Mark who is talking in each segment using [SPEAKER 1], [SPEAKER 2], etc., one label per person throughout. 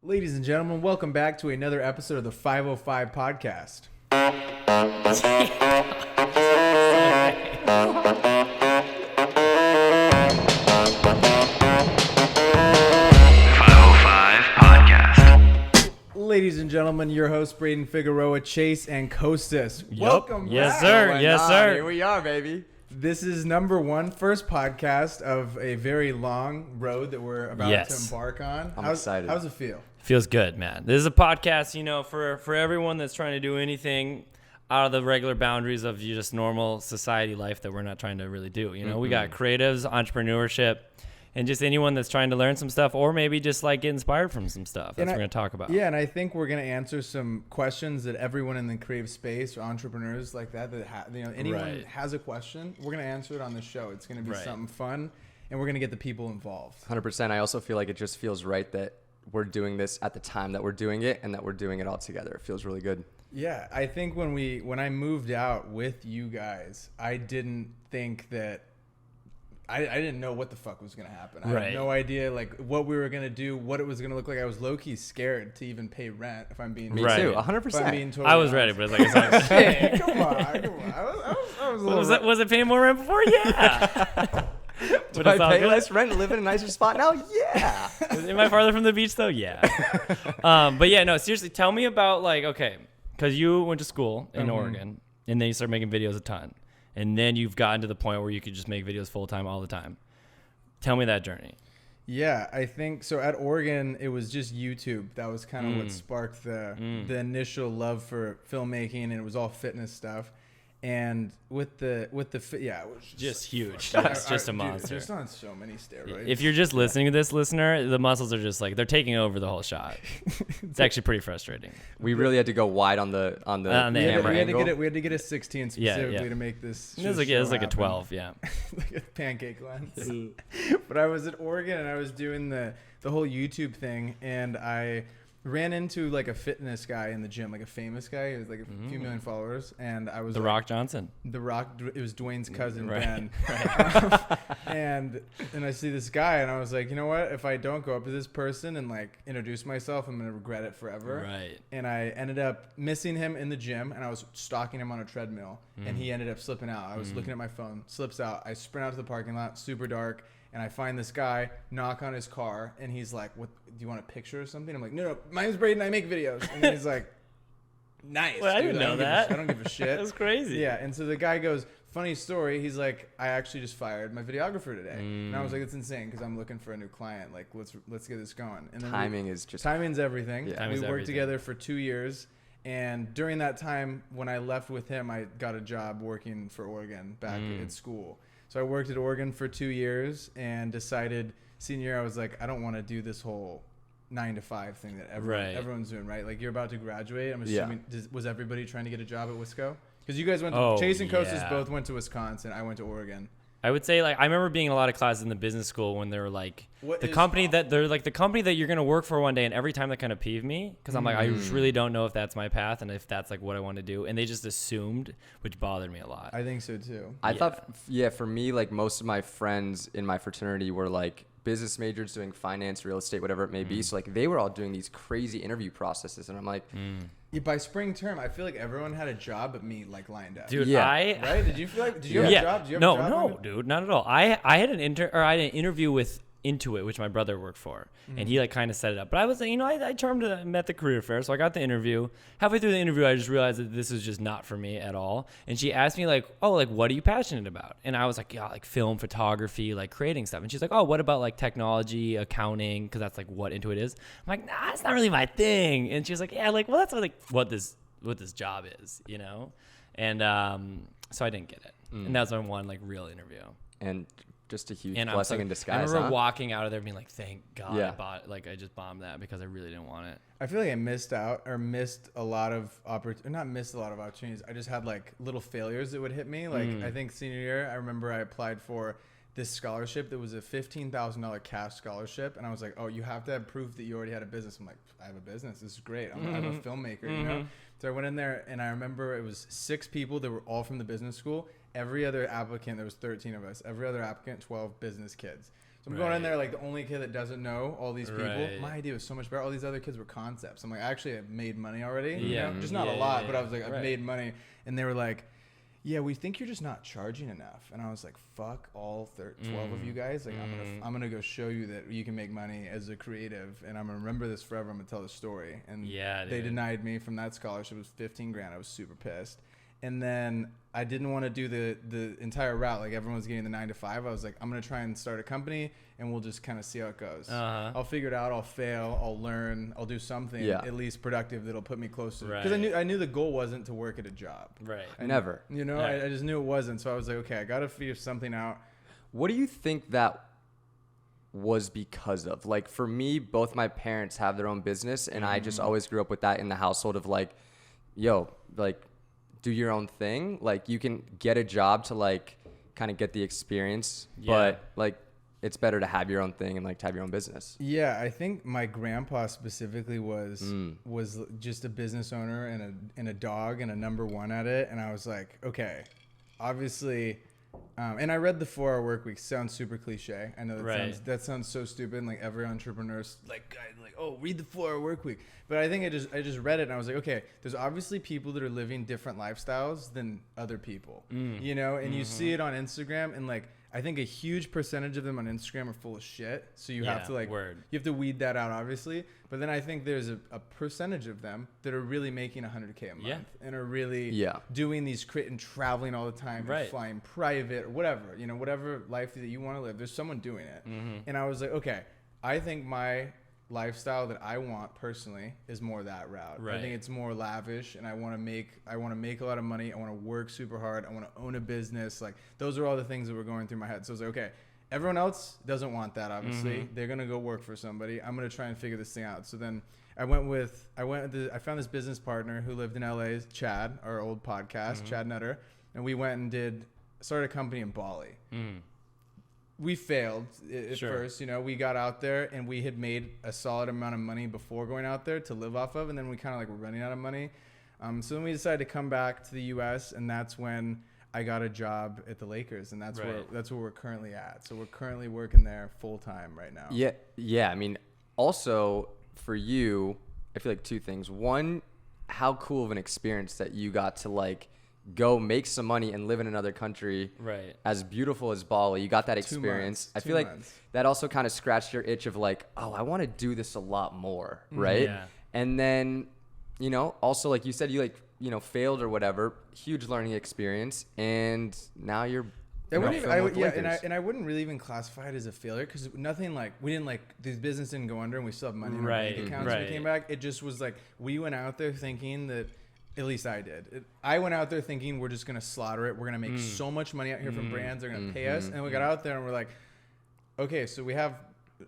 [SPEAKER 1] Ladies and gentlemen, welcome back to another episode of the 505 podcast. Ladies and gentlemen, your hosts Braden Figueroa, Chase, and Costas. Welcome
[SPEAKER 2] Yes,
[SPEAKER 1] back.
[SPEAKER 2] sir. Yes, sir.
[SPEAKER 3] Here we are, baby.
[SPEAKER 1] This is first podcast of a very long road that we're about to embark on.
[SPEAKER 3] I'm excited.
[SPEAKER 1] How does it feel?
[SPEAKER 2] Feels good, man. This is a podcast, for everyone that's trying to do anything out of the regular boundaries of just normal society life that we're not trying to really do. We got creatives, entrepreneurship, and just anyone that's trying to learn some stuff or maybe just like get inspired from some stuff. That's what we're going to talk about.
[SPEAKER 1] Yeah, and I think we're going to answer some questions that everyone in the creative space or entrepreneurs like that, anyone has a question, we're going to answer it on the show. It's going to be something fun, and we're going to get the people involved.
[SPEAKER 3] 100%. I also feel like it just feels right that we're doing this at the time that we're doing it and that we're doing it all together. It feels really good.
[SPEAKER 1] Yeah, I think when I moved out with you guys, I didn't think that I didn't know what the fuck was going to happen. I had no idea what we were going to do, what it was going to look like. I was low-key scared to even pay rent, if I'm being
[SPEAKER 3] Me too, 100%.
[SPEAKER 2] I was ready, but it's like,
[SPEAKER 1] hey, come on. I was
[SPEAKER 2] was it paying more rent before? Yeah.
[SPEAKER 3] Do I pay less rent and live in a nicer spot now? Yeah.
[SPEAKER 2] Am I farther from the beach though? Yeah. But yeah, no, seriously, tell me about because you went to school in Oregon and then you started making videos a ton. And then you've gotten to the point where you could just make videos full time all the time. Tell me that journey.
[SPEAKER 1] Yeah, I think so. At Oregon, it was just YouTube. That was kind of what sparked the initial love for filmmaking, and it was all fitness stuff. And with the it was
[SPEAKER 2] just huge. It's just a monster.
[SPEAKER 1] Just on so many steroids.
[SPEAKER 2] If you're just listening to this, listener, the muscles are just they're taking over the whole shot. It's actually pretty frustrating.
[SPEAKER 3] We really had to go wide on the camera angle.
[SPEAKER 1] We had to get a 16 specifically to make this.
[SPEAKER 2] It was like a 12, yeah.
[SPEAKER 1] Like a pancake lens. But I was at Oregon and I was doing the whole YouTube thing, and I ran into a fitness guy in the gym, a famous guy. He was a few million followers, and I was
[SPEAKER 2] The Rock Johnson.
[SPEAKER 1] The Rock. It was Dwayne's cousin Ben. And I see this guy, and I was like, you know what? If I don't go up to this person and introduce myself, I'm gonna regret it forever.
[SPEAKER 2] Right.
[SPEAKER 1] And I ended up missing him in the gym, and I was stalking him on a treadmill, and he ended up slipping out. I was looking at my phone, slips out. I sprint out to the parking lot, super dark. And I find this guy, knock on his car, and he's like, "What? Do you want a picture or something?" I'm like, "No, my name's Braden. I make videos." And then he's like, "Nice."
[SPEAKER 2] Well, I didn't know that.
[SPEAKER 1] I don't give a shit.
[SPEAKER 2] That's crazy.
[SPEAKER 1] Yeah. And so the guy goes, "Funny story." He's like, "I actually just fired my videographer today." And I was like, "It's insane because I'm looking for a new client. Let's get this going." And then timing's everything.
[SPEAKER 3] Yeah.
[SPEAKER 1] We worked together for 2 years. And during that time, when I left with him, I got a job working for Oregon back at school. So I worked at Oregon for 2 years and decided senior year, I was like, I don't want to do this whole 9-to-5 thing that everyone's doing, right? You're about to graduate. I'm assuming, was everybody trying to get a job at Wisco? Because you guys went to, Chase and Costas both went to Wisconsin. I went to Oregon.
[SPEAKER 2] I would say I remember being in a lot of classes in the business school when they were the company that you're going to work for one day, and every time that kind of peeved me because I'm I really don't know if that's my path and if that's what I want to do, and they just assumed, which bothered me a lot.
[SPEAKER 1] I think so too.
[SPEAKER 3] I thought for me most of my friends in my fraternity were business majors doing finance, real estate, whatever it may be. So they were all doing these crazy interview processes, and I'm like,
[SPEAKER 1] by spring term, I feel like everyone had a job but me lined up.
[SPEAKER 2] Dude,
[SPEAKER 1] right? Did you feel like? Did you have a job? Did you have a job?
[SPEAKER 2] No, dude, not at all. I had an interview with Intuit, which my brother worked for, and he kind of set it up. But I was I charmed met the career fair, so I got the interview. Halfway through the interview, I just realized that this is just not for me at all. And she asked me what are you passionate about? And I was like, yeah, film, photography, creating stuff. And she's like, oh, what about technology, accounting? Because that's what Intuit is. I'm like, nah, it's not really my thing. And she was like, yeah, well, that's what this job is, And so I didn't get it. And that was my one real interview.
[SPEAKER 3] And just a huge blessing in disguise.
[SPEAKER 2] I remember walking out of there being like, thank God I just bombed that because I really didn't want it.
[SPEAKER 1] I feel like I missed a lot of opportunities. I just had little failures that would hit me. I think senior year, I remember I applied for this scholarship that was a $15,000 cash scholarship. And I was like, oh, you have to have proof that you already had a business. I'm like, I have a business. This is great. I'm a filmmaker, So I went in there and I remember it was 6 people that were all from the business school. Every other applicant, there was 13 of us. Every other applicant, 12 business kids. So I'm going in
[SPEAKER 2] Right.
[SPEAKER 1] there like the only kid that doesn't know all these people.
[SPEAKER 2] Right.
[SPEAKER 1] My idea was so much better. All these other kids were concepts. I'm like, actually, I've made money already.
[SPEAKER 2] Yeah.
[SPEAKER 1] You know? Just not
[SPEAKER 2] Yeah,
[SPEAKER 1] a lot,
[SPEAKER 2] yeah,
[SPEAKER 1] but I was like, I've
[SPEAKER 2] right.
[SPEAKER 1] made money. And they were like, yeah, we think you're just not charging enough. And I was like, fuck all 12 of you guys. Like, I'm gonna go show you that you can make money as a creative, and I'm gonna remember this forever. I'm gonna tell the story. And
[SPEAKER 2] Yeah,
[SPEAKER 1] they
[SPEAKER 2] dude.
[SPEAKER 1] denied me from that scholarship. It was 15 grand. I was super pissed. And then I didn't want to do the entire route. Like everyone was getting the 9 to 5. I was like, I'm gonna try and start a company, and we'll just kind of see how it goes.
[SPEAKER 2] Uh-huh.
[SPEAKER 1] I'll figure it out. I'll fail. I'll learn. I'll do something at least productive that'll put me closer. Because
[SPEAKER 2] Right.
[SPEAKER 1] I knew the goal wasn't to work at a job.
[SPEAKER 2] Right.
[SPEAKER 3] Never.
[SPEAKER 1] You know,
[SPEAKER 2] Right.
[SPEAKER 1] I just knew it wasn't. So I was like, okay, I gotta figure something out.
[SPEAKER 3] What do you think that was because of? Like for me, both my parents have their own business, and I just always grew up with that in the household of like, yo, like do your own thing. Like you can get a job to like kind of get the experience,
[SPEAKER 2] Yeah.
[SPEAKER 3] but like it's better to have your own thing and like to have your own business.
[SPEAKER 1] Yeah, I think my grandpa specifically was just a business owner and a dog and a number one at it. And I was like, okay, obviously. And I read the 4-Hour Workweek. Sounds super cliche. I know that
[SPEAKER 2] Right.
[SPEAKER 1] sounds so stupid. And like every entrepreneur's like, oh, read the 4-Hour Workweek. But I think I just read it and I was like, okay, there's obviously people that are living different lifestyles than other people, you know. And you see it on Instagram, and like I think a huge percentage of them on Instagram are full of shit. So you have
[SPEAKER 2] Yeah,
[SPEAKER 1] to like
[SPEAKER 2] word.
[SPEAKER 1] you have to weed that out, obviously. But then I think there's a percentage of them that are really making $100K a month
[SPEAKER 2] Yeah.
[SPEAKER 1] and are really
[SPEAKER 3] Yeah.
[SPEAKER 1] doing these and traveling all the time, and
[SPEAKER 2] Right.
[SPEAKER 1] flying private or whatever, you know, whatever life that you want to live. There's someone doing it. And I was like, okay, I think my lifestyle that I want personally is more that route. I
[SPEAKER 2] Right.
[SPEAKER 1] think it's more lavish, and I want to make a lot of money. I want to work super hard. I want to own a business. Like those are all the things that were going through my head. So I was like, okay, everyone else doesn't want that. Obviously, they're gonna go work for somebody. I'm gonna try and figure this thing out. So then I found this business partner who lived in LA, Chad, our old podcast, Chad Nutter, and we went and started a company in Bali. We failed at
[SPEAKER 2] Sure.
[SPEAKER 1] first, you know. We got out there and we had made a solid amount of money before going out there to live off of, and then we kind of like were running out of money. So then we decided to come back to the U.S., and that's when I got a job at the Lakers, and that's
[SPEAKER 2] Right.
[SPEAKER 1] where we're currently at. So we're currently working there full time right now.
[SPEAKER 3] Yeah. Yeah. I mean, also for you, I feel like two things. One, how cool of an experience that you got to like go make some money and live in another country
[SPEAKER 2] Right.
[SPEAKER 3] as beautiful as Bali. You got that
[SPEAKER 1] 2
[SPEAKER 3] experience.
[SPEAKER 1] months,
[SPEAKER 3] I
[SPEAKER 1] 2
[SPEAKER 3] feel like
[SPEAKER 1] months.
[SPEAKER 3] that also kind of scratched your itch of like, oh, I want to do this a lot more, right?
[SPEAKER 2] Yeah.
[SPEAKER 3] And then, you know, also like you said, you like, you know, failed or whatever, huge learning experience, and now you're
[SPEAKER 1] I wouldn't even,
[SPEAKER 3] filming with the
[SPEAKER 1] yeah,
[SPEAKER 3] Lakers.
[SPEAKER 1] and I wouldn't really even classify it as a failure because nothing like we didn't like this business didn't go under and we still have money in our
[SPEAKER 2] Right,
[SPEAKER 1] bank accounts when we
[SPEAKER 2] right.
[SPEAKER 1] came back. It just was like we went out there thinking that. At least I did. I went out there thinking we're just gonna slaughter it. We're gonna make so much money out here from brands. They're gonna pay us, and we got out there and we're like, okay, so we have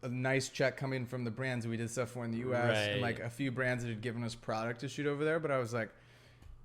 [SPEAKER 1] a nice check coming from the brands that we did stuff for in the U.S. and
[SPEAKER 2] Right.
[SPEAKER 1] like a few brands that had given us product to shoot over there. But I was like,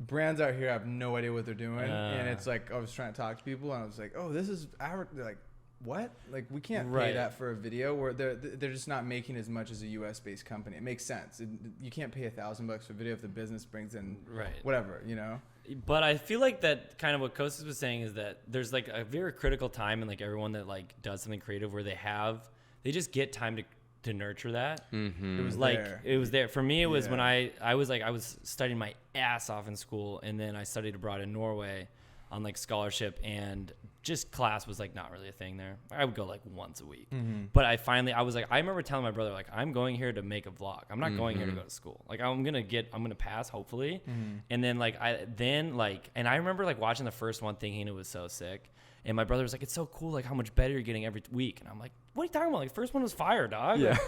[SPEAKER 1] brands out here have no idea what they're doing, and it's like I was trying to talk to people, and I was like, oh, this is our like. What? Like we can't pay
[SPEAKER 2] Right.
[SPEAKER 1] that for a video where they're just not making as much as a U.S. based company. It makes sense. You can't pay $1,000 for a video if the business brings in
[SPEAKER 2] Right.
[SPEAKER 1] whatever, you know.
[SPEAKER 2] But I feel like that kind of what Kostas was saying is that there's like a very critical time in like everyone that like does something creative where they just get time to nurture that.
[SPEAKER 1] It was
[SPEAKER 2] Like
[SPEAKER 1] there.
[SPEAKER 2] it was there for me. It was when
[SPEAKER 1] Yeah.
[SPEAKER 2] I was studying my ass off in school, and then I studied abroad in Norway on like scholarship, and just class was like not really a thing there. I would go like once a week. But I was like, I remember telling my brother like, I'm going here to make a vlog. I'm not going here to go to school. Like I'm gonna pass hopefully. And then and I remember like watching the first one thinking it was so sick. And my brother was like, it's so cool, like how much better you're getting every week. And I'm like, what are you talking about? Like first one was fire, dog.
[SPEAKER 3] Yeah.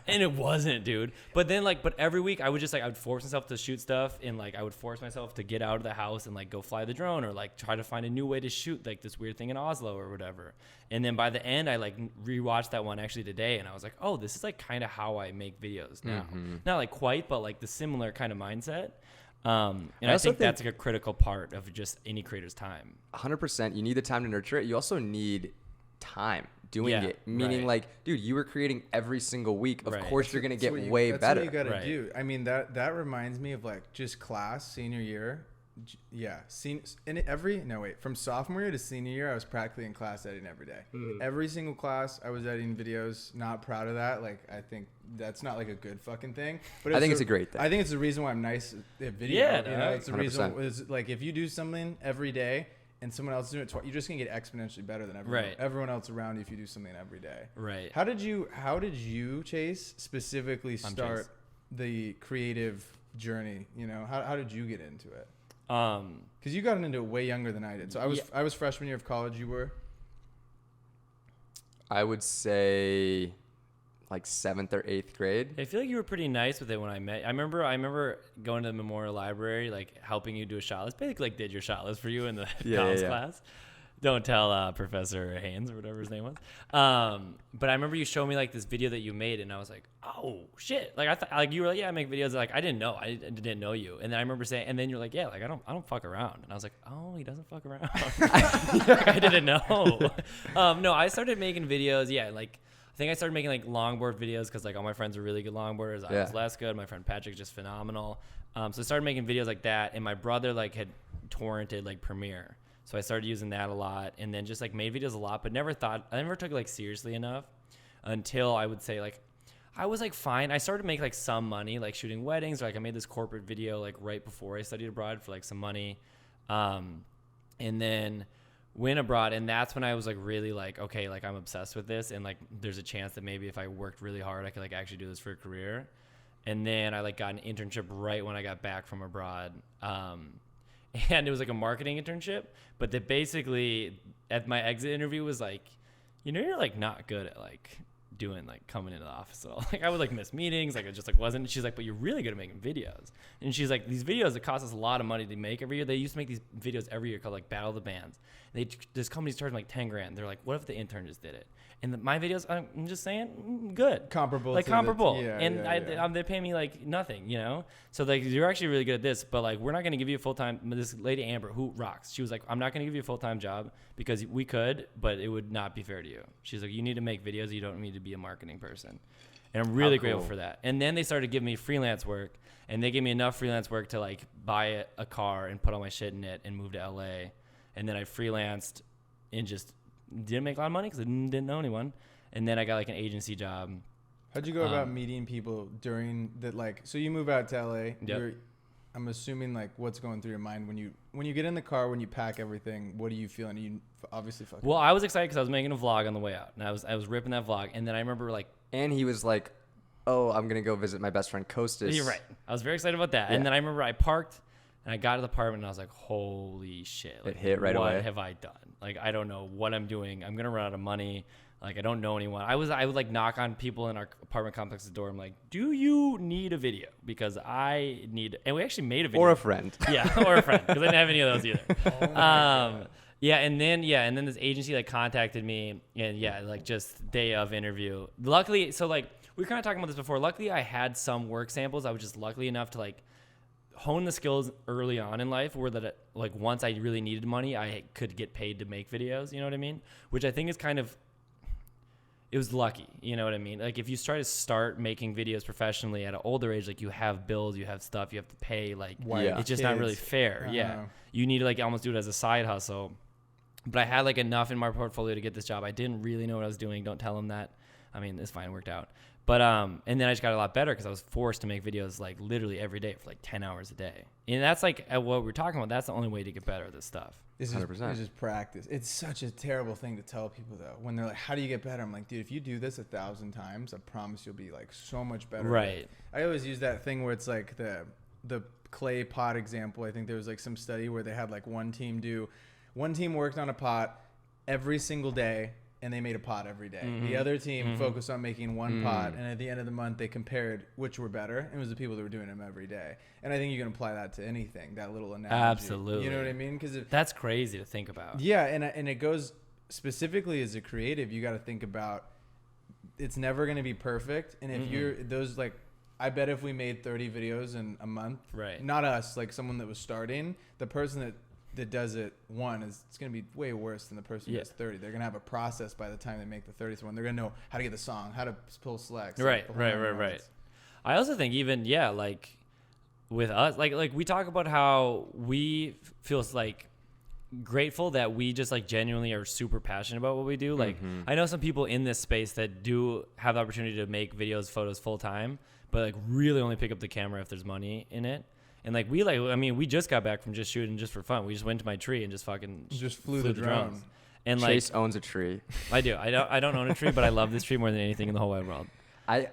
[SPEAKER 2] And it wasn't, dude. But then but every week I would just I would force myself to shoot stuff, and like I would force myself to get out of the house and like go fly the drone, or like try to find a new way to shoot like this weird thing in Oslo or whatever. And then by the end I like rewatched that one actually today, and I was like, oh, this is like kind of how I make videos now. Not like quite, but like the similar kind of mindset. And I
[SPEAKER 3] also
[SPEAKER 2] think that's like a critical part of just any creator's time.
[SPEAKER 3] 100%. You need the time to nurture it. You also need time doing
[SPEAKER 2] Yeah,
[SPEAKER 3] it. Meaning,
[SPEAKER 2] right.
[SPEAKER 3] like, dude, you were creating every single week. Of
[SPEAKER 2] Right.
[SPEAKER 3] course, you're gonna
[SPEAKER 1] That's
[SPEAKER 3] get
[SPEAKER 1] what
[SPEAKER 3] way
[SPEAKER 1] that's
[SPEAKER 3] better.
[SPEAKER 1] What you gotta
[SPEAKER 2] Right.
[SPEAKER 1] do. I mean, that reminds me of like just class senior year. from sophomore year to senior year, I was practically in class editing every day.
[SPEAKER 3] Mm-hmm.
[SPEAKER 1] Every single class, I was editing videos. Not proud of that. Like, I think that's not like a good fucking thing. But
[SPEAKER 3] I think it's a great thing.
[SPEAKER 1] I think it's the reason why I'm nice at video.
[SPEAKER 2] Yeah,
[SPEAKER 1] you know, it's the
[SPEAKER 3] 100%.
[SPEAKER 1] reason. Is like if you do something every day and someone else is doing it twice, you're just gonna get exponentially better than everyone else around you if you do something every day.
[SPEAKER 2] Right.
[SPEAKER 1] How did you, Chase, specifically start
[SPEAKER 2] Chase.
[SPEAKER 1] the creative journey? You know, how did you get into it?
[SPEAKER 2] Um,
[SPEAKER 1] Because you got into it way younger than I did. So I was freshman year of college. You were?
[SPEAKER 3] I would say like 7th or 8th grade.
[SPEAKER 2] I feel like you were pretty nice with it when I met. I remember going to the Memorial Library, like helping you do a shot list. Basically, like did your shot list for you in the comms class. Don't tell Professor Haynes or whatever his name was. But I remember you showed me like this video that you made, and I was like, oh shit! Like I thought, like you were like, yeah, I make videos. Like I didn't know, I didn't know you. And then I remember saying, and then you're like, yeah, like I don't fuck around. And I was like, oh, he doesn't fuck around. I didn't know. No, I started making videos. Yeah, like I think I started making like longboard videos because like all my friends were really good longboarders. I was less good. My friend Patrick's just phenomenal. So I started making videos like that, and my brother like had torrented like Premiere. So I started using that a lot, and then just like made videos a lot, but I never took it like seriously enough until I would say like, I was like fine. I started to make like some money, like shooting weddings, or like I made this corporate video like right before I studied abroad for like some money. And then went abroad, and that's when I was like really like, okay, like I'm obsessed with this, and like there's a chance that maybe if I worked really hard, I could like actually do this for a career. And then I like got an internship right when I got back from abroad. And it was like a marketing internship, but that basically at my exit interview was like, you know, you're like not good at like doing like coming into the office at all. Like I would like miss meetings, like I just like wasn't. She's like, but you're really good at making videos. And she's like, these videos that cost us a lot of money to make every year. They used to make these videos every year called like Battle of the Bands. This company's charging like 10 grand. They're like, what if the intern just did it? And my videos, I'm just saying, good.
[SPEAKER 1] Comparable.
[SPEAKER 2] Like comparable.
[SPEAKER 1] Yeah,
[SPEAKER 2] and
[SPEAKER 1] yeah.
[SPEAKER 2] they pay me like nothing, you know? So like, you're actually really good at this, but like, we're not going to give you a full-time, this lady Amber, who rocks. She was like, I'm not going to give you a full-time job because we could, but it would not be fair to you. She's like, you need to make videos. You don't need to be a marketing person. And I'm really grateful for that. And then they started giving me freelance work, and they gave me enough freelance work to like buy a car and put all my shit in it and move to LA. And then I freelanced and just didn't make a lot of money because I didn't know anyone. And then I got like an agency job.
[SPEAKER 1] How'd you go about meeting people during that? Like, so you move out to LA.
[SPEAKER 2] Yep.
[SPEAKER 1] I'm assuming like what's going through your mind when you get in the car, when you pack everything. What are you feeling? You obviously fucking.
[SPEAKER 2] Well, I was excited because I was making a vlog on the way out, and I was ripping that vlog. And then I remember like,
[SPEAKER 3] And he was like, oh, I'm going to go visit my best friend Kostas.
[SPEAKER 2] you're right. I was very excited about that. And then I remember I parked and I got to the apartment and I was like, holy shit. Like,
[SPEAKER 3] It hit right away.
[SPEAKER 2] What have I done? Like, I don't know what I'm doing. I'm going to run out of money. Like, I don't know anyone. I would like knock on people in our apartment complex's door. I'm like, do you need a video? Because I need, and we actually made a video.
[SPEAKER 3] Or a friend.
[SPEAKER 2] Yeah, or a friend, because I didn't have any of those either. And then this agency like contacted me, and like just day of interview. Luckily, so like we were kind of talking about this before. Luckily, I had some work samples. I was just lucky enough to like hone the skills early on in life, where that like once I really needed money, I could get paid to make videos. You know what I mean? Which I think is kind of. It was lucky, you know what I mean? Like if you try to start making videos professionally at an older age, like you have bills, you have stuff, you have to pay, like it's just not really fair. You need to like almost do it as a side hustle. But I had like enough in my portfolio to get this job. I didn't really know what I was doing. Don't tell them that. I mean, it's fine, it worked out. But and then I just got a lot better because I was forced to make videos like literally every day for like 10 hours a day. And that's like what we're talking about. That's the only way to get better at this stuff.
[SPEAKER 1] It's
[SPEAKER 3] 100%.
[SPEAKER 1] just practice. It's such a terrible thing to tell people though. When they're like, "How do you get better?" I'm like, "Dude, if you do this 1,000 times, I promise you'll be like so much better."
[SPEAKER 2] Right.
[SPEAKER 1] I always use that thing where it's like the clay pot example. I think there was like some study where they had like one team worked on a pot every single day, and they made a pot every day.
[SPEAKER 2] Mm-hmm.
[SPEAKER 1] The other team focused on making one pot, and at the end of the month, they compared which were better. And it was the people that were doing them every day. And I think you can apply that to anything, that little analogy.
[SPEAKER 2] Absolutely.
[SPEAKER 1] You know what I mean? Because
[SPEAKER 2] that's crazy to think about.
[SPEAKER 1] Yeah, and it goes specifically as a creative, you got to think about it's never going to be perfect. And if you're those like, I bet if we made 30 videos in a month,
[SPEAKER 2] right?
[SPEAKER 1] Not us, like someone that was starting, the person that does it it's going to be way worse than the person who does 30. They're going to have a process by the time they make the 30th one. They're going to know how to get the song, how to pull selects.
[SPEAKER 2] Right. I also think even, like with us, like we talk about how we feel like grateful that we just like genuinely are super passionate about what we do. Like I know some people in this space that do have the opportunity to make videos, photos full time, but like really only pick up the camera if there's money in it. And like we just got back from just shooting just for fun. We just went to my tree and just fucking
[SPEAKER 1] Just flew the drone.
[SPEAKER 2] And
[SPEAKER 3] Chase owns a tree.
[SPEAKER 2] I do. I don't own a tree, but I love this tree more than anything in the whole wide world.
[SPEAKER 3] I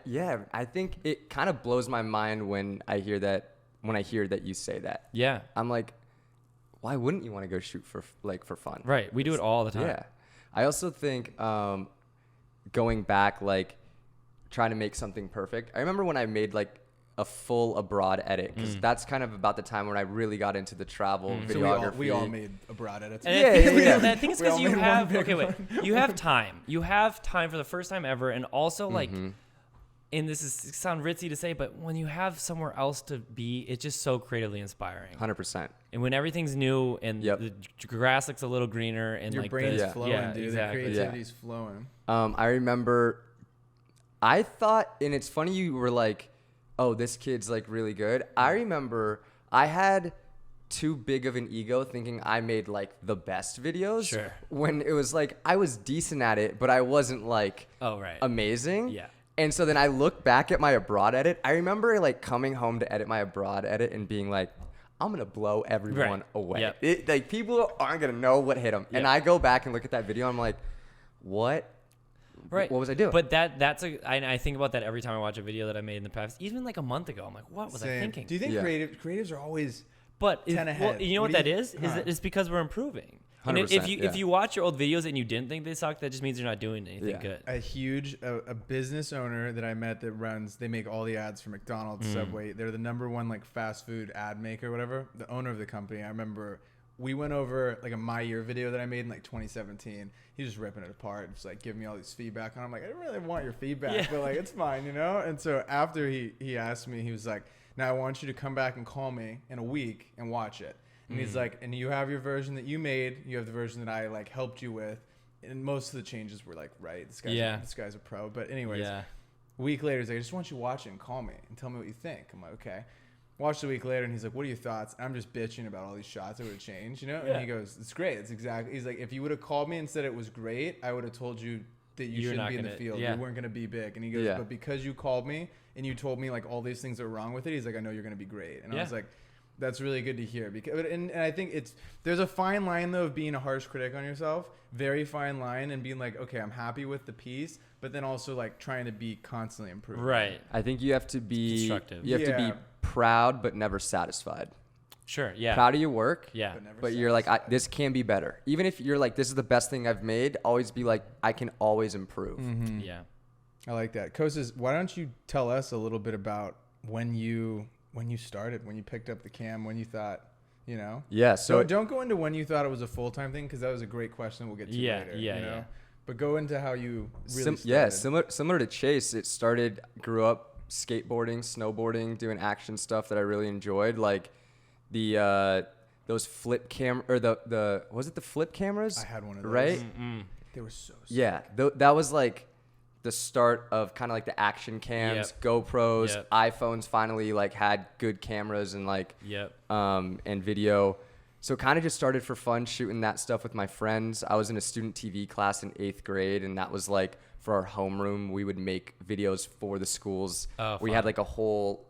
[SPEAKER 3] think it kind of blows my mind when I hear that you say that.
[SPEAKER 2] Yeah.
[SPEAKER 3] I'm like, why wouldn't you want to go shoot for fun?
[SPEAKER 2] Right. We do it all the time.
[SPEAKER 3] Yeah. I also think going back, like trying to make something perfect. I remember when I made like a full abroad edit, because that's kind of about the time when I really got into the travel videography.
[SPEAKER 1] So we all made abroad edits.
[SPEAKER 2] And I think it's because you have you have time. You have time for the first time ever, and also like, and this is sound ritzy to say, but when you have somewhere else to be, it's just so creatively inspiring.
[SPEAKER 3] 100%.
[SPEAKER 2] And when everything's new and the grass looks a little greener and
[SPEAKER 1] Your
[SPEAKER 2] like
[SPEAKER 1] brain's
[SPEAKER 2] the,
[SPEAKER 1] flowing, dude.
[SPEAKER 2] exactly.
[SPEAKER 1] The creativity's flowing.
[SPEAKER 3] I remember I thought, and it's funny you were like, oh, this kid's like really good. I remember I had too big of an ego thinking I made like the best videos.
[SPEAKER 2] Sure.
[SPEAKER 3] When it was like I was decent at it, but I wasn't like amazing.
[SPEAKER 2] Yeah.
[SPEAKER 3] And so then I look back at my abroad edit. I remember like coming home to edit my abroad edit and being like, I'm going to blow everyone away.
[SPEAKER 2] Yep.
[SPEAKER 3] Like people aren't going to know what hit them. Yep. And I go back and look at that video. I'm like, what?
[SPEAKER 2] Right.
[SPEAKER 3] What was I doing?
[SPEAKER 2] But I think about that every time I watch a video that I made in the past, even like a month ago. I'm like, what was I thinking?
[SPEAKER 1] Do you think creatives are always
[SPEAKER 2] But
[SPEAKER 1] 10 ahead?
[SPEAKER 2] Well, you know what that is? Is that it's because we're improving. And if you watch your old videos and you didn't think they sucked, that just means you're not doing anything good.
[SPEAKER 1] A business owner that I met that they make all the ads for McDonald's, Subway. They're the #1 like fast food ad maker, whatever. The owner of the company. I remember we went over like a My Year video that I made in like 2017. He was just ripping it apart, just like giving me all these feedback. And I'm like, I didn't really want your feedback, but like it's fine, you know. And so after he asked me, he was like, now I want you to come back and call me in a week and watch it. And he's like, and you have your version that you made, you have the version that I like helped you with, and most of the changes were like, right, this guy's a pro. But anyways, a week later, he's like, I just want you to watch it and call me and tell me what you think. I'm like, okay. Watched a week later, and he's like, what are your thoughts? And I'm just bitching about all these shots I would have changed, you know? And he goes, it's great. It's exactly. He's like, if you would have called me and said it was great, I would have told you that you shouldn't be in the field. You weren't going to be big. And he goes, but because you called me and you told me like all these things that are wrong with it, he's like, I know you're going to be great. And I was like, that's really good to hear. Because and I think there's a fine line though of being a harsh critic on yourself, very fine line, and being like, okay, I'm happy with the piece, but then also like trying to be constantly improving.
[SPEAKER 2] Right.
[SPEAKER 3] I think you have to be
[SPEAKER 2] constructive.
[SPEAKER 3] You have to be proud but never satisfied.
[SPEAKER 2] Sure. Yeah.
[SPEAKER 3] Proud of your work.
[SPEAKER 2] Yeah.
[SPEAKER 3] But you're like, this can be better. Even if you're like, this is the best thing I've made, always be like, I can always improve.
[SPEAKER 2] Mm-hmm. Yeah.
[SPEAKER 1] I like that. Kostas, why don't you tell us a little bit about when you started, when you picked up the cam, when you thought, you know?
[SPEAKER 3] Yeah. So
[SPEAKER 1] don't go into when you thought it was a full-time thing, because that was a great question we'll get to later. You know? But go into how you really started.
[SPEAKER 3] Yeah, similar to Chase, grew up skateboarding, snowboarding, doing action stuff that I really enjoyed, like those flip camera, or was it the flip cameras?
[SPEAKER 1] I had one of those.
[SPEAKER 3] Right?
[SPEAKER 2] Mm-hmm.
[SPEAKER 1] They were so sick.
[SPEAKER 3] Yeah, that was like the start of kind of like the action cams, GoPros, iPhones finally like had good cameras and like and video. So kind of just started for fun shooting that stuff with my friends. I was in a student TV class in 8th grade, and that was like for our homeroom. We would make videos for the schools. We had like a whole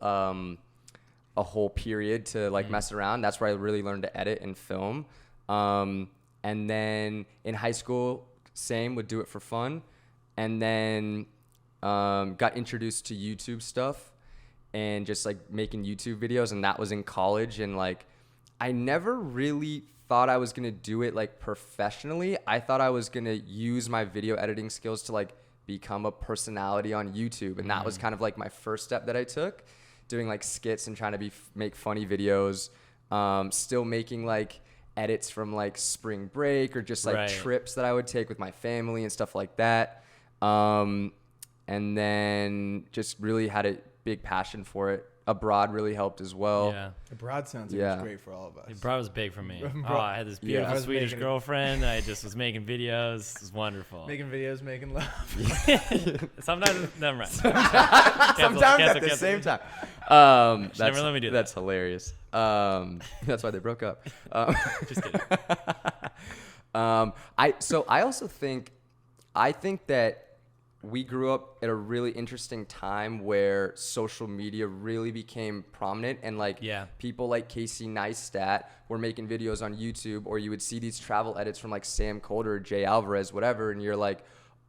[SPEAKER 3] period to like mess around. That's where I really learned to edit and film. And then in high school, same, would do it for fun. And then got introduced to YouTube stuff and just like making YouTube videos. And that was in college. And like, I never really thought I was going to do it like professionally. I thought I was going to use my video editing skills to like become a personality on YouTube. And that was kind of like my first step that I took, doing like skits and trying to make funny videos, still making like edits from like spring break or just like trips that I would take with my family and stuff like that. And then just really had a big passion for it abroad really helped as well.
[SPEAKER 2] Yeah.
[SPEAKER 1] Abroad sounds like
[SPEAKER 3] Yeah.
[SPEAKER 1] it's great for all of us.
[SPEAKER 2] Abroad was big for me.
[SPEAKER 1] Bro-
[SPEAKER 2] Oh, I had this
[SPEAKER 3] Yeah.
[SPEAKER 2] beautiful
[SPEAKER 1] I was
[SPEAKER 2] Swedish
[SPEAKER 1] making-
[SPEAKER 2] girlfriend. And I just was making videos. It was wonderful.
[SPEAKER 1] Making videos, making love.
[SPEAKER 2] Sometimes, never mind.
[SPEAKER 3] Sometimes at the same time. That's,
[SPEAKER 2] never let me do that.
[SPEAKER 3] That's hilarious. That's why they broke up.
[SPEAKER 2] Just kidding.
[SPEAKER 3] I also think that we grew up at a really interesting time where social media really became prominent, and like
[SPEAKER 2] Yeah.
[SPEAKER 3] people like Casey Neistat were making videos on YouTube, or you would see these travel edits from like Sam Coulter, Jay Alvarez, whatever, and you're like,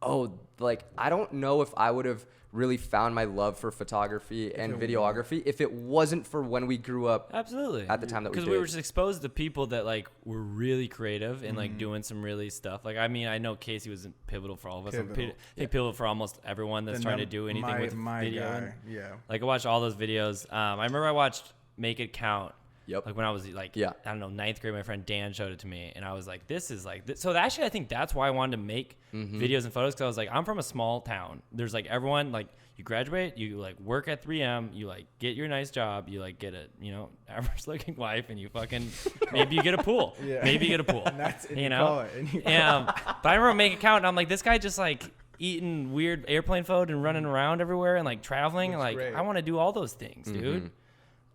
[SPEAKER 3] oh, like I don't know if I would have really found my love for photography and videography if it wasn't for when we grew up
[SPEAKER 2] Absolutely.
[SPEAKER 3] at the time that we
[SPEAKER 2] Because
[SPEAKER 3] did.
[SPEAKER 2] we were just exposed to people that like were really creative and like doing some really stuff. Like I mean, I know Casey was pivotal for all of us.
[SPEAKER 1] Pivotal.
[SPEAKER 2] I think pivotal for almost everyone that's trying to do anything with
[SPEAKER 1] my
[SPEAKER 2] video.
[SPEAKER 1] guy.
[SPEAKER 2] And,
[SPEAKER 1] Yeah.
[SPEAKER 2] like I watched all those videos. I remember I watched Make It Count.
[SPEAKER 3] Yep.
[SPEAKER 2] Like when I was like,
[SPEAKER 3] Yeah.
[SPEAKER 2] I don't know, 9th grade, my friend Dan showed it to me, and I was like, this is like, so actually, I think that's why I wanted to make videos and photos, because I was like, I'm from a small town. There's like everyone, like you graduate, you like work at 3M, you like get your nice job, you like get a, you know, average looking wife, and you fucking, maybe you get a pool.
[SPEAKER 1] Yeah.
[SPEAKER 2] Maybe you get a pool.
[SPEAKER 1] And that's and
[SPEAKER 2] you
[SPEAKER 1] you
[SPEAKER 2] know?
[SPEAKER 1] call it, and you
[SPEAKER 2] But I remember Make It Count, and I'm like, this guy just like eating weird airplane food and running around everywhere and like traveling. And
[SPEAKER 1] Looks
[SPEAKER 2] like,
[SPEAKER 1] great.
[SPEAKER 2] I want to do all those things, dude.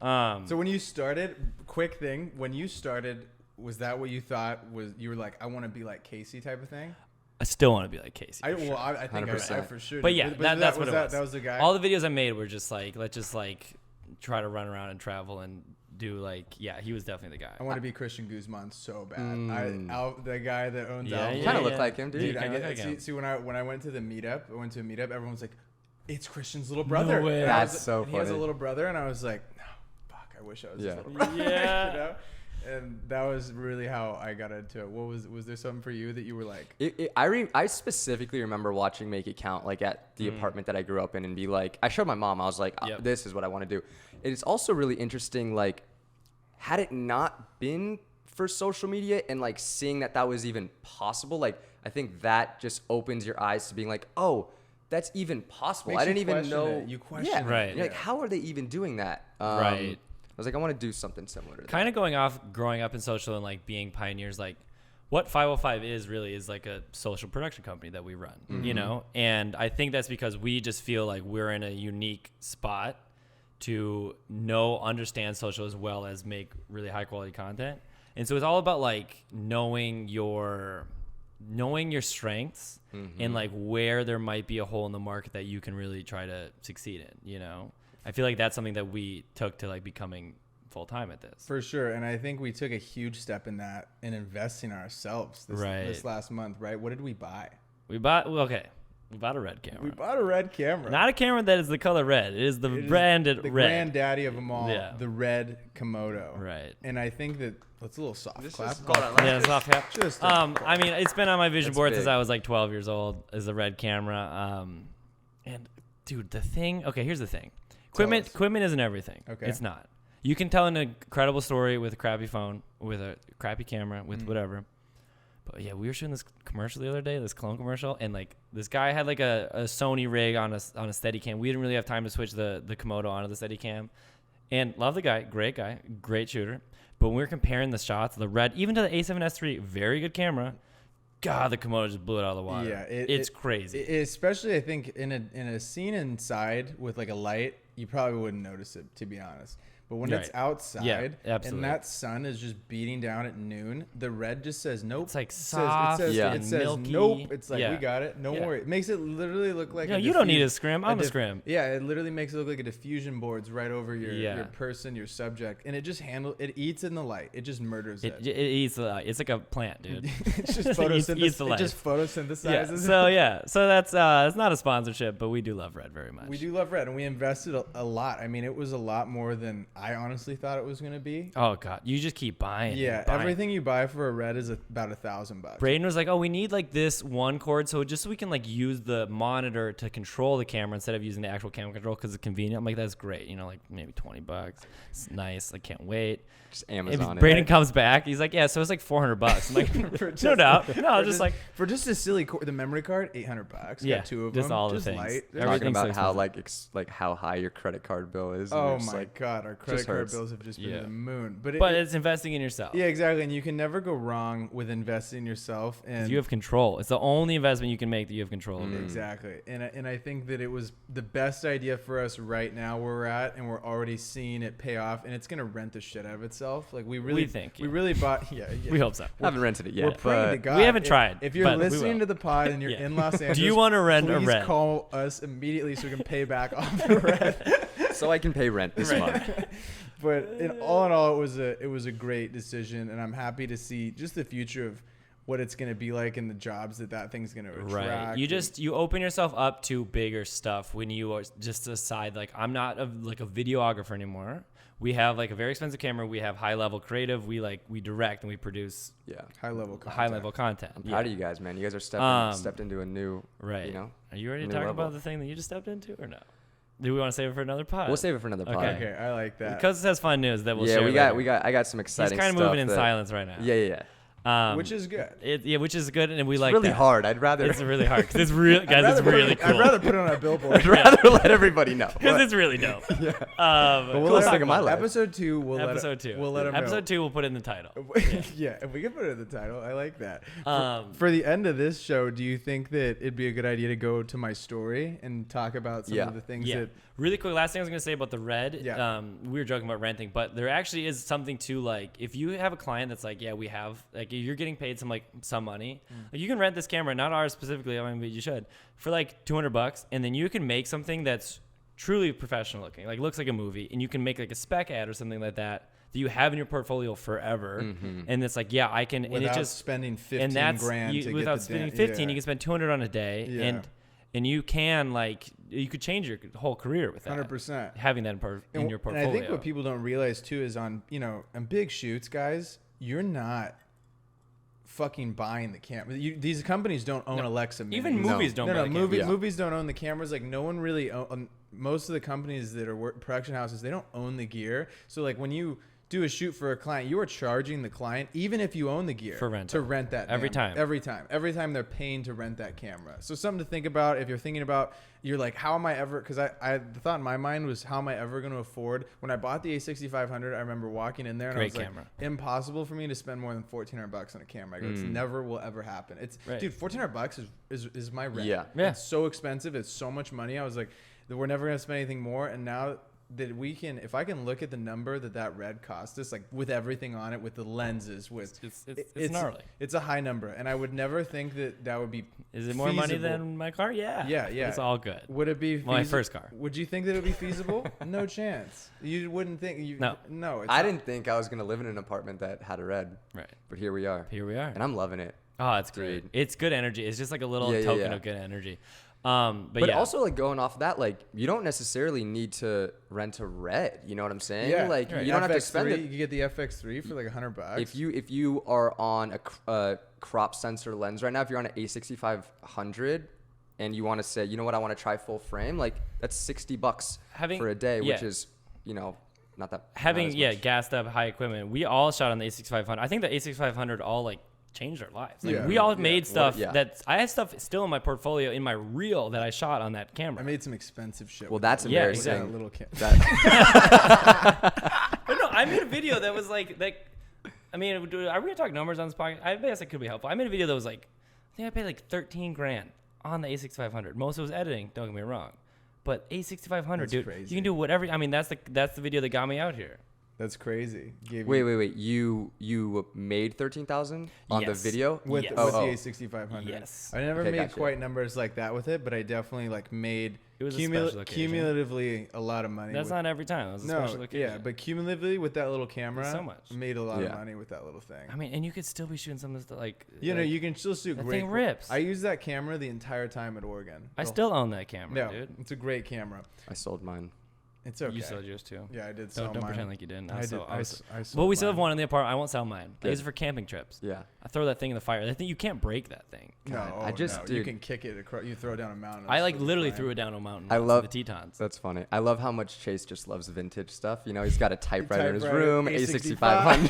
[SPEAKER 1] So when you started, quick thing, when you started, was that what you thought was, you were like, I want to be like Casey type of thing?
[SPEAKER 2] I still want to be like Casey.
[SPEAKER 1] I
[SPEAKER 2] for sure.
[SPEAKER 1] think I
[SPEAKER 3] 100%.
[SPEAKER 1] for sure.
[SPEAKER 2] But
[SPEAKER 1] did.
[SPEAKER 2] yeah, that's what it was.
[SPEAKER 1] That was the guy.
[SPEAKER 2] All the videos I made were just like, let's just like try to run around and travel and do like, yeah, he was definitely the guy.
[SPEAKER 1] I want to be Christian Guzman so bad. The guy that owns
[SPEAKER 2] Yeah,
[SPEAKER 1] Alpha.
[SPEAKER 3] You kind of look like him, dude.
[SPEAKER 1] Dude,
[SPEAKER 2] kinda
[SPEAKER 1] I
[SPEAKER 2] look
[SPEAKER 1] get,
[SPEAKER 2] like him.
[SPEAKER 1] see when I went to the meetup, everyone's like, it's Christian's little brother.
[SPEAKER 2] way.
[SPEAKER 1] And I
[SPEAKER 3] That's
[SPEAKER 1] was-
[SPEAKER 3] so
[SPEAKER 1] and he has a
[SPEAKER 3] funny.
[SPEAKER 1] little brother, and I was like, no, fuck, I wish I was
[SPEAKER 3] Yeah.
[SPEAKER 1] his little brother.
[SPEAKER 2] Yeah.
[SPEAKER 1] You know? And that was really how I got into it. Was there something for you that you were like,
[SPEAKER 3] I specifically remember watching Make It Count, like at the apartment that I grew up in, and be like, I showed my mom, I was like,
[SPEAKER 2] Yep.
[SPEAKER 3] this is what I want to do. It's also really interesting, like, had it not been for social media and like seeing that was even possible, like I think that just opens your eyes to being like, oh, that's even possible.
[SPEAKER 1] Makes
[SPEAKER 3] I didn't
[SPEAKER 1] you
[SPEAKER 3] even
[SPEAKER 1] question
[SPEAKER 3] know.
[SPEAKER 1] it. You question
[SPEAKER 3] yeah.
[SPEAKER 1] it.
[SPEAKER 2] Right.
[SPEAKER 3] You're like, how are they even doing that?
[SPEAKER 2] Right.
[SPEAKER 3] I was like, I want to do something similar to that.
[SPEAKER 2] Kind of going off growing up in social and like being pioneers, like what 505 is really is like a social production company that we run, you know? And I think that's because we just feel like we're in a unique spot to understand social as well as make really high quality content. And so it's all about like knowing your strengths and like where there might be a hole in the market that you can really try to succeed in, you know? I feel like that's something that we took to like becoming full time at this.
[SPEAKER 1] for sure? And I think we took a huge step in that in investing ourselves this last month, right? What did we buy?
[SPEAKER 2] We bought a red camera.
[SPEAKER 1] We bought a red camera.
[SPEAKER 2] Not a camera that is the color red. It is the branded
[SPEAKER 1] the
[SPEAKER 2] red.
[SPEAKER 1] granddaddy of them all,
[SPEAKER 2] Yeah.
[SPEAKER 1] the red Komodo.
[SPEAKER 2] Right.
[SPEAKER 1] And I think that that's a little soft clap.
[SPEAKER 2] Yeah, it's off cap.
[SPEAKER 1] Just
[SPEAKER 2] I mean, it's been on my vision
[SPEAKER 3] That's
[SPEAKER 2] board
[SPEAKER 3] big.
[SPEAKER 2] since I was like 12 years old. Is the red camera. And dude, the thing. Okay, here's the thing. Equipment isn't everything.
[SPEAKER 1] Okay.
[SPEAKER 2] It's not. You can tell an incredible story with a crappy phone, with a crappy camera, with whatever. But yeah, we were shooting this commercial the other day, this clone commercial, and like this guy had like a Sony rig on a Steadicam. We didn't really have time to switch the Komodo onto the Steadicam. And love the guy, great shooter. But when we were comparing the shots, the red, even to the A7S III, very good camera. God, the Komodo just blew it out of the water.
[SPEAKER 1] Yeah,
[SPEAKER 2] it's crazy.
[SPEAKER 1] Especially, I think in a scene inside with like a light, you probably wouldn't notice it, to be honest. But when it's
[SPEAKER 2] Right.
[SPEAKER 1] outside
[SPEAKER 2] Yeah, absolutely.
[SPEAKER 1] and that sun is just beating down at noon, the red just says nope.
[SPEAKER 2] It's like
[SPEAKER 1] It
[SPEAKER 2] soft
[SPEAKER 1] says,
[SPEAKER 3] Yeah.
[SPEAKER 1] it
[SPEAKER 2] and
[SPEAKER 1] says
[SPEAKER 2] milky.
[SPEAKER 1] nope. It's like,
[SPEAKER 2] Yeah.
[SPEAKER 1] we got it. No
[SPEAKER 2] Yeah.
[SPEAKER 1] worry. It makes it literally look like
[SPEAKER 2] Yeah,
[SPEAKER 1] a
[SPEAKER 2] you don't need
[SPEAKER 1] diffu-
[SPEAKER 2] a scrim. I'm a scrim.
[SPEAKER 1] Yeah, it literally makes it look like a diffusion board's right over your
[SPEAKER 2] Yeah.
[SPEAKER 1] person, your subject. And it just it eats in the light. It just murders
[SPEAKER 2] It
[SPEAKER 1] it.
[SPEAKER 2] eats the light. It's like a plant, dude.
[SPEAKER 1] It's just
[SPEAKER 2] Eats the
[SPEAKER 1] photosynthesizes.
[SPEAKER 2] light.
[SPEAKER 1] It just photosynthesizes.
[SPEAKER 2] So that's it's not a sponsorship, but we do love red very much.
[SPEAKER 1] We do love red, and we invested a lot. I mean, it was a lot more than I honestly thought it was going to be.
[SPEAKER 2] Oh god, you just keep buying.
[SPEAKER 1] Yeah,
[SPEAKER 2] and buying.
[SPEAKER 1] everything you buy for a red is about $1,000.
[SPEAKER 2] Braden was like, "Oh, we need like this one cord, so just so we can like use the monitor to control the camera instead of using the actual camera control because it's convenient." I'm like, "That's great, you know, like maybe $20. It's nice. I can't wait."
[SPEAKER 3] Just
[SPEAKER 2] And
[SPEAKER 3] Amazon.
[SPEAKER 2] Braden comes back, he's like, "Yeah, so it's like $400." I'm like,
[SPEAKER 1] For
[SPEAKER 2] "No
[SPEAKER 1] just-
[SPEAKER 2] doubt, no,
[SPEAKER 1] for
[SPEAKER 2] just like
[SPEAKER 1] for just a silly the memory card, $800.
[SPEAKER 2] Yeah,
[SPEAKER 1] Got two of
[SPEAKER 2] just
[SPEAKER 1] them.
[SPEAKER 2] all the
[SPEAKER 1] just
[SPEAKER 2] things.
[SPEAKER 1] light.
[SPEAKER 3] talking
[SPEAKER 2] Everything's
[SPEAKER 3] about
[SPEAKER 2] so
[SPEAKER 3] how
[SPEAKER 2] expensive.
[SPEAKER 3] like how high your your credit card bill is. and
[SPEAKER 1] Oh
[SPEAKER 3] you're just
[SPEAKER 1] my
[SPEAKER 3] like,
[SPEAKER 1] God, our credit
[SPEAKER 3] just
[SPEAKER 1] card
[SPEAKER 3] hurts.
[SPEAKER 1] bills have just been
[SPEAKER 2] Yeah.
[SPEAKER 1] to the moon. But
[SPEAKER 2] it's investing in yourself.
[SPEAKER 1] yeah, exactly. And you can never go wrong with investing in yourself. And
[SPEAKER 2] You have control. It's the only investment you can make that you have control over.
[SPEAKER 1] exactly. And I think that it was the best idea for us right now where we're at, and we're already seeing it pay off, and it's gonna rent the shit out of itself. Like we really
[SPEAKER 2] think,
[SPEAKER 1] we
[SPEAKER 2] yeah.
[SPEAKER 1] really bought. Yeah,
[SPEAKER 2] We hope so.
[SPEAKER 3] I haven't rented it
[SPEAKER 1] We're
[SPEAKER 3] yet,
[SPEAKER 1] praying to
[SPEAKER 3] but
[SPEAKER 1] God.
[SPEAKER 2] We haven't
[SPEAKER 1] If-
[SPEAKER 2] tried,
[SPEAKER 1] If you're
[SPEAKER 2] but we
[SPEAKER 1] listening
[SPEAKER 2] will.
[SPEAKER 1] to the pod and you're
[SPEAKER 2] Yeah.
[SPEAKER 1] in Los Angeles,
[SPEAKER 2] Do you want to rent a
[SPEAKER 1] please
[SPEAKER 2] rent?
[SPEAKER 1] call us immediately so we can pay back off the rent.
[SPEAKER 3] so I can pay rent this month.
[SPEAKER 1] But in all, it was a great decision, and I'm happy to see just the future of what it's going to be like and the jobs that thing's going to attract.
[SPEAKER 2] Right. You open yourself up to bigger stuff when you are just decide like I'm not a videographer anymore. We have like a very expensive camera. We have high level creative. We direct and we produce
[SPEAKER 3] Yeah.
[SPEAKER 1] high level
[SPEAKER 2] content.
[SPEAKER 3] I'm proud of you guys, man. You guys are stepped into a new,
[SPEAKER 2] Right.
[SPEAKER 3] you know.
[SPEAKER 2] Are you ready to
[SPEAKER 3] new
[SPEAKER 2] talk
[SPEAKER 3] level.
[SPEAKER 2] about the thing that you just stepped into or no? Do we want to save it for another pod?
[SPEAKER 3] We'll save it for another pod.
[SPEAKER 1] Okay, I like that.
[SPEAKER 2] Because it has fun news that we'll
[SPEAKER 3] yeah,
[SPEAKER 2] share.
[SPEAKER 3] I got some
[SPEAKER 2] He's
[SPEAKER 3] exciting
[SPEAKER 2] kind of
[SPEAKER 3] stuff
[SPEAKER 2] moving in
[SPEAKER 3] that-
[SPEAKER 2] silence right now.
[SPEAKER 3] Yeah.
[SPEAKER 1] Which is good.
[SPEAKER 2] Which is good, and we
[SPEAKER 3] It's
[SPEAKER 2] like
[SPEAKER 3] really
[SPEAKER 2] that.
[SPEAKER 3] hard. I'd rather
[SPEAKER 2] It's really hard because it's real, guys. It's really cool.
[SPEAKER 1] I'd rather put it on a billboard.
[SPEAKER 3] I'd rather let everybody know.
[SPEAKER 2] Because it's really dope.
[SPEAKER 3] Yeah.
[SPEAKER 1] But we'll
[SPEAKER 3] Coolest
[SPEAKER 1] let
[SPEAKER 3] thing of my life.
[SPEAKER 1] Episode 2, we'll
[SPEAKER 2] Episode 2.
[SPEAKER 1] We'll let them know.
[SPEAKER 2] Episode 2, we'll put it in the title.
[SPEAKER 1] Yeah, if we can put it in the title, I like that.
[SPEAKER 2] Um,
[SPEAKER 1] For the end of this show, do you think that it'd be a good idea to go to my story and talk about some of the things
[SPEAKER 2] Yeah.
[SPEAKER 1] that
[SPEAKER 2] Really quick, last thing I was going to say about the red.
[SPEAKER 1] Yeah.
[SPEAKER 2] We were joking about renting, but there actually is something to like, if you have a client that's like, yeah, we have, like, you're getting paid some money. Like, you can rent this camera, not ours specifically, I mean, but you should, for like $200, and then you can make something that's truly professional looking, like looks like a movie, and you can make like a spec ad or something like that you have in your portfolio forever. And it's like, yeah, I can, and
[SPEAKER 1] without
[SPEAKER 2] it just
[SPEAKER 1] spending 15
[SPEAKER 2] and that's
[SPEAKER 1] grand to
[SPEAKER 2] without
[SPEAKER 1] get the
[SPEAKER 2] spending
[SPEAKER 1] damn-
[SPEAKER 2] 15
[SPEAKER 1] yeah.
[SPEAKER 2] you can spend 200 on a day.
[SPEAKER 1] Yeah.
[SPEAKER 2] And you can you could change your whole career with that
[SPEAKER 1] 100%.
[SPEAKER 2] having that in your portfolio.
[SPEAKER 1] And I think what people don't realize too is on big shoots, guys, you're not fucking buying the camera. These companies don't own Alexa Minis.
[SPEAKER 2] Even movies don't buy the cameras.
[SPEAKER 1] Movies don't own the cameras. Like no one really most of the companies that are production houses, they don't own the gear. So like when you do a shoot for a client, you are charging the client, even if you own the gear,
[SPEAKER 2] for rental.
[SPEAKER 1] to rent that
[SPEAKER 2] Every time
[SPEAKER 1] they're paying to rent that camera. So something to think about if you're thinking about, you're like, how am I ever, because the thought in my mind was, how am I ever going to afford, when I bought the A6500, I remember walking in there and I was
[SPEAKER 2] camera.
[SPEAKER 1] like, impossible for me to spend more than $1,400 on a camera. I go, it's never will ever happen. It's dude, $1,400 is my rent.
[SPEAKER 3] Yeah.
[SPEAKER 1] It's so expensive. It's so much money. I was like, we're never going to spend anything more. And now that we can, if I can look at the number that red cost us, like with everything on it, with the lenses, with
[SPEAKER 2] it's gnarly.
[SPEAKER 1] It's a high number, and I would never think that would be.
[SPEAKER 2] Is it more money
[SPEAKER 1] feasible.
[SPEAKER 2] than my car? Yeah.
[SPEAKER 1] Yeah.
[SPEAKER 2] It's all good.
[SPEAKER 1] Would it be
[SPEAKER 2] My first car.
[SPEAKER 1] Would you think that it would be feasible? No chance. You wouldn't think. No. It's
[SPEAKER 3] I
[SPEAKER 1] not.
[SPEAKER 3] didn't think I was gonna live in an apartment that had a red,
[SPEAKER 2] Right.
[SPEAKER 3] but here we are.
[SPEAKER 2] Here we are.
[SPEAKER 3] And I'm loving it.
[SPEAKER 2] Oh, it's great.
[SPEAKER 3] Dude.
[SPEAKER 2] It's good energy. It's just like a little
[SPEAKER 3] Yeah,
[SPEAKER 2] token
[SPEAKER 3] yeah.
[SPEAKER 2] of good energy.
[SPEAKER 3] But
[SPEAKER 2] yeah.
[SPEAKER 3] also, like, going off of that, like, you don't necessarily need to rent a red. You know what I'm saying?
[SPEAKER 1] Yeah.
[SPEAKER 3] Like,
[SPEAKER 2] Right.
[SPEAKER 3] you don't have to spend
[SPEAKER 1] FX3,
[SPEAKER 3] it.
[SPEAKER 1] You get the FX3 for like $100.
[SPEAKER 3] If you are on a crop sensor lens right now, if you're on an A6500 and you want to say, you know what, I want to try full frame, like, that's $60 for a day, which is, not that.
[SPEAKER 2] having
[SPEAKER 3] not as much.
[SPEAKER 2] gassed up high equipment. We all shot on the A6500. I think the A6500 all like changed our lives. Like,
[SPEAKER 1] Yeah.
[SPEAKER 2] we all
[SPEAKER 1] Yeah.
[SPEAKER 2] made stuff
[SPEAKER 3] yeah.
[SPEAKER 2] that I have stuff still in my portfolio in my reel that I shot on that camera.
[SPEAKER 1] I made some expensive shit.
[SPEAKER 3] Well,
[SPEAKER 1] with
[SPEAKER 3] that's
[SPEAKER 1] that.
[SPEAKER 2] Yeah,
[SPEAKER 3] embarrassing.
[SPEAKER 2] exactly.
[SPEAKER 1] Little kid.
[SPEAKER 2] But no, I made a video that was like. I mean, are we gonna talk numbers on this podcast? I guess it could be helpful. I made a video that was like, I think I paid like 13 grand on the A6500. Most of it was editing. Don't get me wrong, but A6500,
[SPEAKER 1] That's
[SPEAKER 2] dude,
[SPEAKER 1] crazy.
[SPEAKER 2] you can do whatever. I mean, that's the video that got me out here.
[SPEAKER 1] That's crazy.
[SPEAKER 3] Wait. You made 13,000 on the
[SPEAKER 2] Yes.
[SPEAKER 3] video?
[SPEAKER 1] With,
[SPEAKER 2] Yes.
[SPEAKER 1] with
[SPEAKER 3] Oh.
[SPEAKER 1] the A6500.
[SPEAKER 2] Yes.
[SPEAKER 1] I never
[SPEAKER 3] Okay,
[SPEAKER 1] made
[SPEAKER 3] gotcha.
[SPEAKER 1] quite numbers like that with it, but I definitely like made
[SPEAKER 2] It was a special occasion.
[SPEAKER 1] cumulatively a lot of money.
[SPEAKER 2] That's
[SPEAKER 1] with,
[SPEAKER 2] not every time. It was a special
[SPEAKER 1] no,
[SPEAKER 2] occasion.
[SPEAKER 1] yeah, but cumulatively with that little camera,
[SPEAKER 2] So much.
[SPEAKER 1] made a lot of
[SPEAKER 3] Yeah.
[SPEAKER 1] money with that little thing.
[SPEAKER 2] I mean, and you could still be shooting some of this like.
[SPEAKER 1] You know,
[SPEAKER 2] like,
[SPEAKER 1] you can still shoot
[SPEAKER 2] that
[SPEAKER 1] great.
[SPEAKER 2] thing rips.
[SPEAKER 1] I used that camera the entire time at Oregon.
[SPEAKER 2] I still own that camera,
[SPEAKER 1] no,
[SPEAKER 2] dude.
[SPEAKER 1] it's a great camera.
[SPEAKER 3] I sold mine.
[SPEAKER 1] It's okay.
[SPEAKER 2] You sold yours too.
[SPEAKER 1] Yeah, I did sell
[SPEAKER 2] Don't
[SPEAKER 1] mine.
[SPEAKER 2] pretend like you didn't.
[SPEAKER 1] I did.
[SPEAKER 2] sold-
[SPEAKER 1] I
[SPEAKER 2] was-
[SPEAKER 1] sold
[SPEAKER 2] But we still have
[SPEAKER 1] mine.
[SPEAKER 2] one in the apartment. I won't sell mine. I
[SPEAKER 3] Good.
[SPEAKER 2] use it for camping trips.
[SPEAKER 3] Yeah.
[SPEAKER 2] I throw that thing in the fire. I think you can't break that thing.
[SPEAKER 1] No,
[SPEAKER 3] I just-
[SPEAKER 1] you
[SPEAKER 3] dude.
[SPEAKER 1] can kick it across. You throw it down a mountain.
[SPEAKER 2] I like
[SPEAKER 1] it's
[SPEAKER 2] literally
[SPEAKER 1] fine.
[SPEAKER 2] threw it down a mountain.
[SPEAKER 3] I
[SPEAKER 2] once in
[SPEAKER 3] love-
[SPEAKER 2] the Tetons.
[SPEAKER 3] That's funny. I love how much Chase just loves vintage stuff. You know, he's got a typewriter in his
[SPEAKER 1] Typewriter,
[SPEAKER 3] room,
[SPEAKER 1] A6500.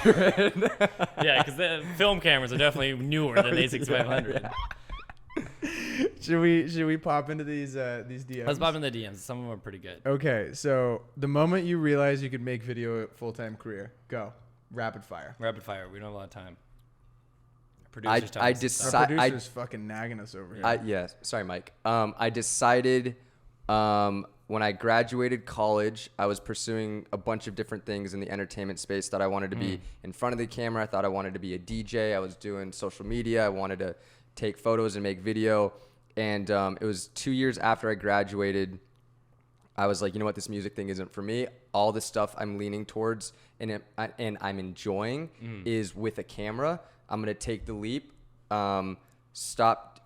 [SPEAKER 3] A6500.
[SPEAKER 2] Yeah, because the film cameras are definitely newer than A6500.
[SPEAKER 1] Should we pop into these DMs?
[SPEAKER 2] Let's pop in the DMs. Some of them are pretty good.
[SPEAKER 1] Okay, so the moment you realize you could make video a full-time career, go. Rapid fire.
[SPEAKER 2] Rapid fire. We don't have a lot of time.
[SPEAKER 3] I
[SPEAKER 2] Producers tell us to stop.
[SPEAKER 1] Our
[SPEAKER 3] decide.
[SPEAKER 1] producer's fucking nagging us over here.
[SPEAKER 3] Yeah, sorry, Mike. I decided when I graduated college, I was pursuing a bunch of different things in the entertainment space. That I wanted to be in front of the camera. I thought I wanted to be a DJ. I was doing social media. I wanted to take photos and make video. And it was 2 years after I graduated, I was like, you know what, this music thing isn't for me. All the stuff I'm leaning towards and I'm enjoying is with a camera. I'm gonna take the leap. Stopped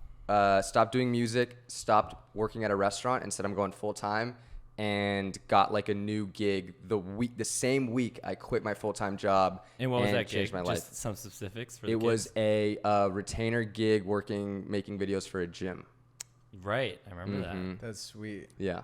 [SPEAKER 3] doing music. Stopped working at a restaurant. Instead, I'm going full time, and got like a new gig the same week I quit my full time job.
[SPEAKER 2] And what was that gig?
[SPEAKER 3] Changed my life.
[SPEAKER 2] Just some specifics for the
[SPEAKER 3] It was
[SPEAKER 2] kids?
[SPEAKER 3] a retainer gig making videos for a gym.
[SPEAKER 2] Right. I remember that.
[SPEAKER 1] That's sweet.
[SPEAKER 3] Yeah.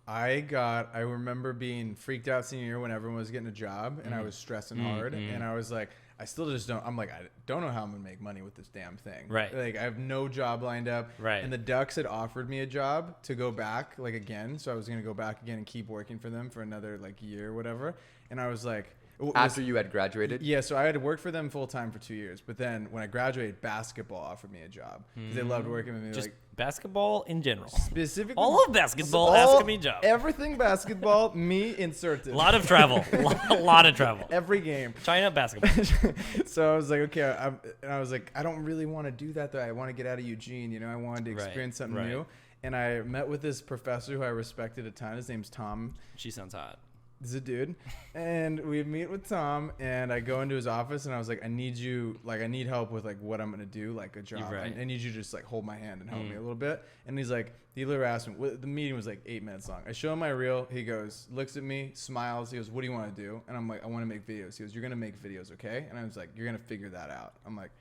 [SPEAKER 1] I remember being freaked out senior year when everyone was getting a job and I was stressing hard and I was like, I still just don't, I'm like, I don't know how I'm gonna make money with this damn thing.
[SPEAKER 2] Right.
[SPEAKER 1] Like I have no job lined up.
[SPEAKER 2] Right.
[SPEAKER 1] And the Ducks had offered me a job to go back like again. So I was gonna go back again and keep working for them for another like year or whatever. And I was like,
[SPEAKER 3] After you had graduated?
[SPEAKER 1] yeah, so I had worked for them full time for 2 years, but then when I graduated, basketball offered me a job because they loved working with me.
[SPEAKER 2] Just
[SPEAKER 1] like
[SPEAKER 2] basketball in general.
[SPEAKER 1] specifically,
[SPEAKER 2] All of basketball asking me job.
[SPEAKER 1] everything basketball, me inserted.
[SPEAKER 2] A lot of travel. A lot of travel.
[SPEAKER 1] Every game.
[SPEAKER 2] China basketball.
[SPEAKER 1] So I was like, okay, I was like, I don't really want to do that though. I want to get out of Eugene. You know, I wanted to
[SPEAKER 2] Right,
[SPEAKER 1] experience something
[SPEAKER 2] right.
[SPEAKER 1] new. And I met with this professor who I respected a ton. His name's Tom.
[SPEAKER 2] She sounds hot.
[SPEAKER 1] This is a dude. And we meet with Tom and I go into his office and I was like, I need help with like what I'm going to do, like a job.
[SPEAKER 2] Right.
[SPEAKER 1] I need you to just like hold my hand and help me a little bit. And he's like, he literally asked me, the meeting was like 8 minutes long. I show him my reel. He goes, looks at me, smiles. He goes, what do you want to do? And I'm like, I want to make videos. He goes, you're going to make videos, okay? And I was like, you're going to figure that out. I'm like,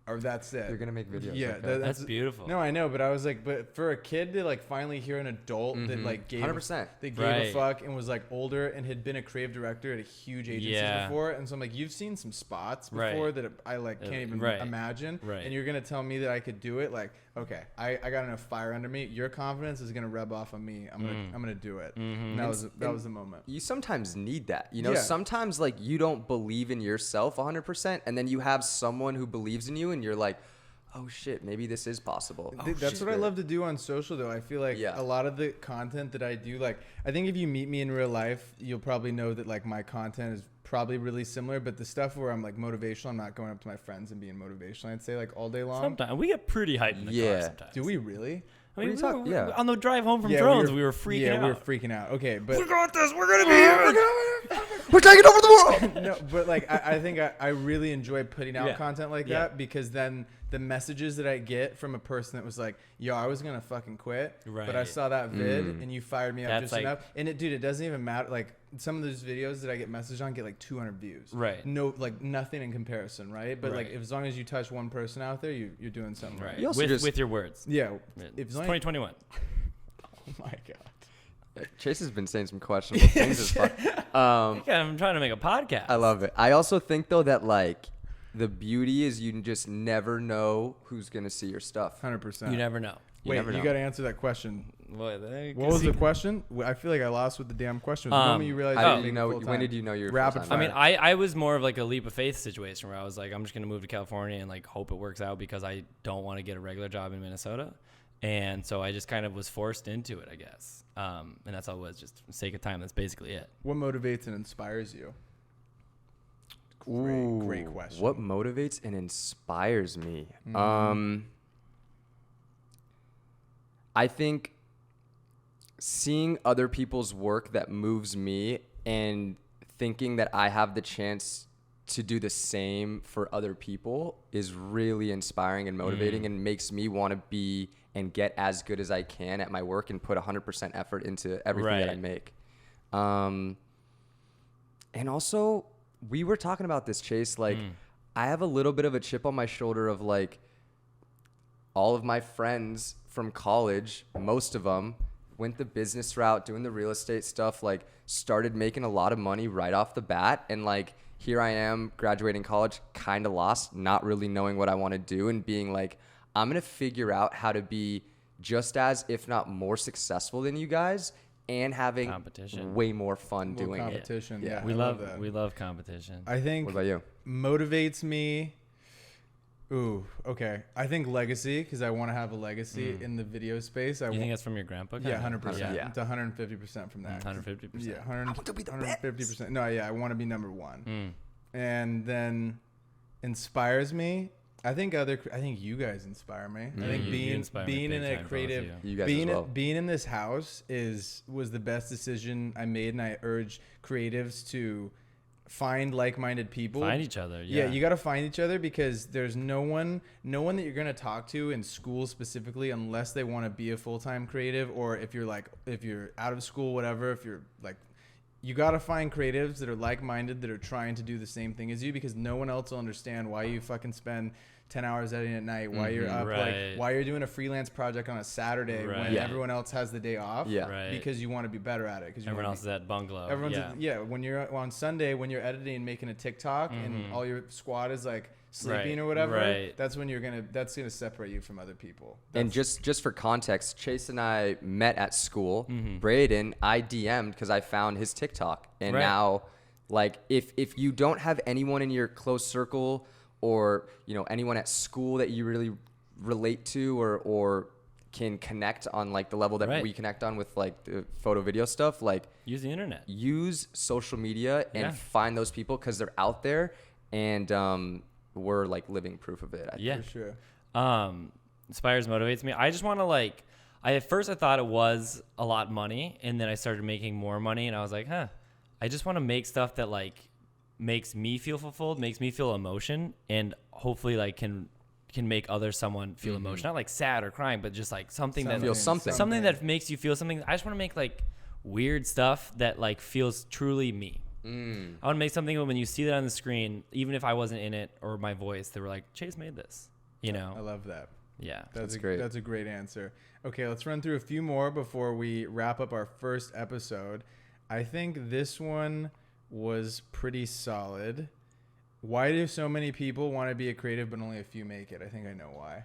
[SPEAKER 1] or that's it.
[SPEAKER 3] You're going to make videos.
[SPEAKER 1] Yeah,
[SPEAKER 3] okay.
[SPEAKER 2] That's beautiful.
[SPEAKER 1] No, I know, but I was like, but for a kid to like finally hear an adult that like gave
[SPEAKER 3] 100%.
[SPEAKER 1] they gave a
[SPEAKER 2] Right.
[SPEAKER 1] fuck and was like older and had been a creative director at a huge agency
[SPEAKER 2] Yeah.
[SPEAKER 1] before, and so I'm like, you've seen some spots
[SPEAKER 2] Right.
[SPEAKER 1] before that I like can't even
[SPEAKER 2] right.
[SPEAKER 1] imagine,
[SPEAKER 2] Right.
[SPEAKER 1] and you're gonna tell me that I could do it? Like, okay, I got enough fire under me. Your confidence is gonna rub off on me. I'm gonna do it. And that was the moment.
[SPEAKER 3] You sometimes need that. You know,
[SPEAKER 1] Yeah.
[SPEAKER 3] sometimes like you don't believe in yourself 100%, and then you have someone who believes in you, and you're like, oh shit, maybe this is possible.
[SPEAKER 1] That's what I love to do on social, though. I feel like
[SPEAKER 3] Yeah.
[SPEAKER 1] a lot of the content that I do, like, I think if you meet me in real life, you'll probably know that, like, my content is probably really similar. But the stuff where I'm, like, motivational, I'm not going up to my friends and being motivational, I'd say, like, all day long.
[SPEAKER 2] Sometimes we get pretty hyped in the car
[SPEAKER 3] Yeah.
[SPEAKER 2] sometimes.
[SPEAKER 1] Do we really?
[SPEAKER 2] I mean,
[SPEAKER 3] What are you talking-
[SPEAKER 2] we were-
[SPEAKER 3] yeah.
[SPEAKER 2] on the drive home from drones, we were freaking
[SPEAKER 1] yeah,
[SPEAKER 2] out.
[SPEAKER 1] we were freaking out. Okay, but
[SPEAKER 2] We got this. We're gonna be here.
[SPEAKER 3] We're taking over the world.
[SPEAKER 1] no, but like I think I really enjoy putting out
[SPEAKER 2] Yeah.
[SPEAKER 1] content like
[SPEAKER 2] Yeah.
[SPEAKER 1] that, because then the messages that I get from a person that was like, yo, I was gonna fucking quit, but I
[SPEAKER 2] Right.
[SPEAKER 1] saw that vid and you fired me up
[SPEAKER 2] That's
[SPEAKER 1] just
[SPEAKER 2] like-
[SPEAKER 1] enough. And it doesn't even matter. Like some of those videos that I get messaged on get like 200 views.
[SPEAKER 2] Right.
[SPEAKER 1] No, like nothing in comparison, right? But like
[SPEAKER 2] Right.
[SPEAKER 1] as long as you touch one person out there, you're doing something right.
[SPEAKER 2] Right.
[SPEAKER 3] You also
[SPEAKER 2] With,
[SPEAKER 3] just-
[SPEAKER 2] with your words.
[SPEAKER 1] Yeah.
[SPEAKER 2] It's
[SPEAKER 1] If as long
[SPEAKER 2] 2021.
[SPEAKER 1] oh my god.
[SPEAKER 3] Chase has been saying some questionable things as fuck.
[SPEAKER 2] Yeah, I'm trying to make a podcast.
[SPEAKER 3] I love it. I also think though that like the beauty is you just never know who's gonna see your stuff.
[SPEAKER 1] 100%.
[SPEAKER 2] You never know.
[SPEAKER 1] Wait,
[SPEAKER 3] never
[SPEAKER 1] you
[SPEAKER 3] know.
[SPEAKER 1] got to answer that question.
[SPEAKER 2] What
[SPEAKER 1] What was the question? I feel like I lost what the damn question was. The moment you realized
[SPEAKER 3] How
[SPEAKER 1] you
[SPEAKER 3] did
[SPEAKER 1] were
[SPEAKER 3] you
[SPEAKER 1] making
[SPEAKER 3] know?
[SPEAKER 1] full-time.
[SPEAKER 3] When did you know you were
[SPEAKER 1] Rapid
[SPEAKER 3] full-time?
[SPEAKER 1] fire.
[SPEAKER 2] I mean, I was more of like a leap of faith situation where I was like, I'm just gonna move to California and like hope it works out because I don't want to get a regular job in Minnesota, and so I just kind of was forced into it, I guess. And that's all it was, just for the sake of time. That's basically it.
[SPEAKER 1] What motivates and inspires you? Great question.
[SPEAKER 3] What motivates and inspires me? I think seeing other people's work that moves me and thinking that I have the chance to do the same for other people is really inspiring and motivating and makes me want to be and get as good as I can at my work and put 100% effort into everything that I
[SPEAKER 2] Right.
[SPEAKER 3] make. And also, we were talking about this, Chase. Like, I have a little bit of a chip on my shoulder of like all of my friends from college, most of them went the business route, doing the real estate stuff, like started making a lot of money right off the bat. And like, here I am graduating college, kind of lost, not really knowing what I want to do and being like, I'm going to figure out how to be just as, if not more successful than you guys, and having
[SPEAKER 2] Competition.
[SPEAKER 3] way more fun
[SPEAKER 1] Little
[SPEAKER 3] doing it.
[SPEAKER 1] competition.
[SPEAKER 3] Yeah.
[SPEAKER 1] Yeah,
[SPEAKER 2] We
[SPEAKER 1] I
[SPEAKER 2] love
[SPEAKER 1] that.
[SPEAKER 2] we love competition.
[SPEAKER 1] I think
[SPEAKER 3] What about you?
[SPEAKER 1] motivates me. Ooh, okay. I think legacy, because I want to have a legacy in the video space.
[SPEAKER 2] You think that's from your grandpa?
[SPEAKER 1] Yeah,
[SPEAKER 2] kinda?
[SPEAKER 1] 100%.
[SPEAKER 3] Yeah.
[SPEAKER 1] It's 150% from that.
[SPEAKER 2] 150%.
[SPEAKER 1] Yeah, 150%. No, yeah, I want to be number one.
[SPEAKER 2] Mm.
[SPEAKER 1] And then inspires me. I think you guys inspire me. I think
[SPEAKER 2] You inspire me
[SPEAKER 1] being
[SPEAKER 2] big
[SPEAKER 1] in a
[SPEAKER 2] time, both of
[SPEAKER 1] creative,
[SPEAKER 3] You guys
[SPEAKER 1] being
[SPEAKER 3] as well.
[SPEAKER 1] being in this house was the best decision I made, and I urge creatives to find like-minded people.
[SPEAKER 2] Find each other.
[SPEAKER 1] Yeah, you got to find each other, because there's no one that you're going to talk to in school specifically, unless they want to be a full-time creative, or if you're out of school, whatever, if you're like, you got to find creatives that are like-minded, that are trying to do the same thing as you, because no one else will understand why you fucking spend 10 hours editing at night, why you're up,
[SPEAKER 2] Right.
[SPEAKER 1] like why you're doing a freelance project on a Saturday
[SPEAKER 2] Right.
[SPEAKER 1] when
[SPEAKER 3] Yeah.
[SPEAKER 1] everyone else has the day off.
[SPEAKER 3] Yeah.
[SPEAKER 2] Right.
[SPEAKER 1] Because you want to be better at it. Because
[SPEAKER 2] Everyone else is at bungalow.
[SPEAKER 1] Everyone's
[SPEAKER 2] yeah.
[SPEAKER 1] when you're on Sunday, when you're editing and making a TikTok and all your squad is like sleeping
[SPEAKER 2] Right,
[SPEAKER 1] or whatever,
[SPEAKER 2] right.
[SPEAKER 1] that's when that's gonna separate you from other people.
[SPEAKER 3] And just for context, Chase and I met at school. Braden, I DM'd because I found his TikTok, and
[SPEAKER 2] Right.
[SPEAKER 3] now, like, if you don't have anyone in your close circle, or anyone at school that you really relate to, or can connect on like the level that
[SPEAKER 2] Right.
[SPEAKER 3] we connect on with like the photo video stuff, like
[SPEAKER 2] Use the internet.
[SPEAKER 3] use social media and
[SPEAKER 2] Yeah.
[SPEAKER 3] find those people, because they're out there, and we're like living proof of it. I
[SPEAKER 2] Yeah.
[SPEAKER 1] for sure.
[SPEAKER 2] Inspires, motivates me. I just want to like. At first I thought it was a lot of money, and then I started making more money, and I was like, I just want to make stuff that like makes me feel fulfilled, makes me feel emotion, and hopefully like can make someone feel emotion, not like sad or crying, but just like something that
[SPEAKER 3] Feel something.
[SPEAKER 2] something that makes you feel something. I just want to make like weird stuff that like feels truly me. I want to make something when you see that on the screen, even if I wasn't in it or my voice, they were like, Chase made this,
[SPEAKER 1] I
[SPEAKER 2] know?
[SPEAKER 1] love that.
[SPEAKER 2] Yeah.
[SPEAKER 3] That's great.
[SPEAKER 1] That's a great answer. Okay, let's run through a few more before we wrap up our first episode. I think this one was pretty solid. Why do so many people want to be a creative but only a few make it? I think I know why.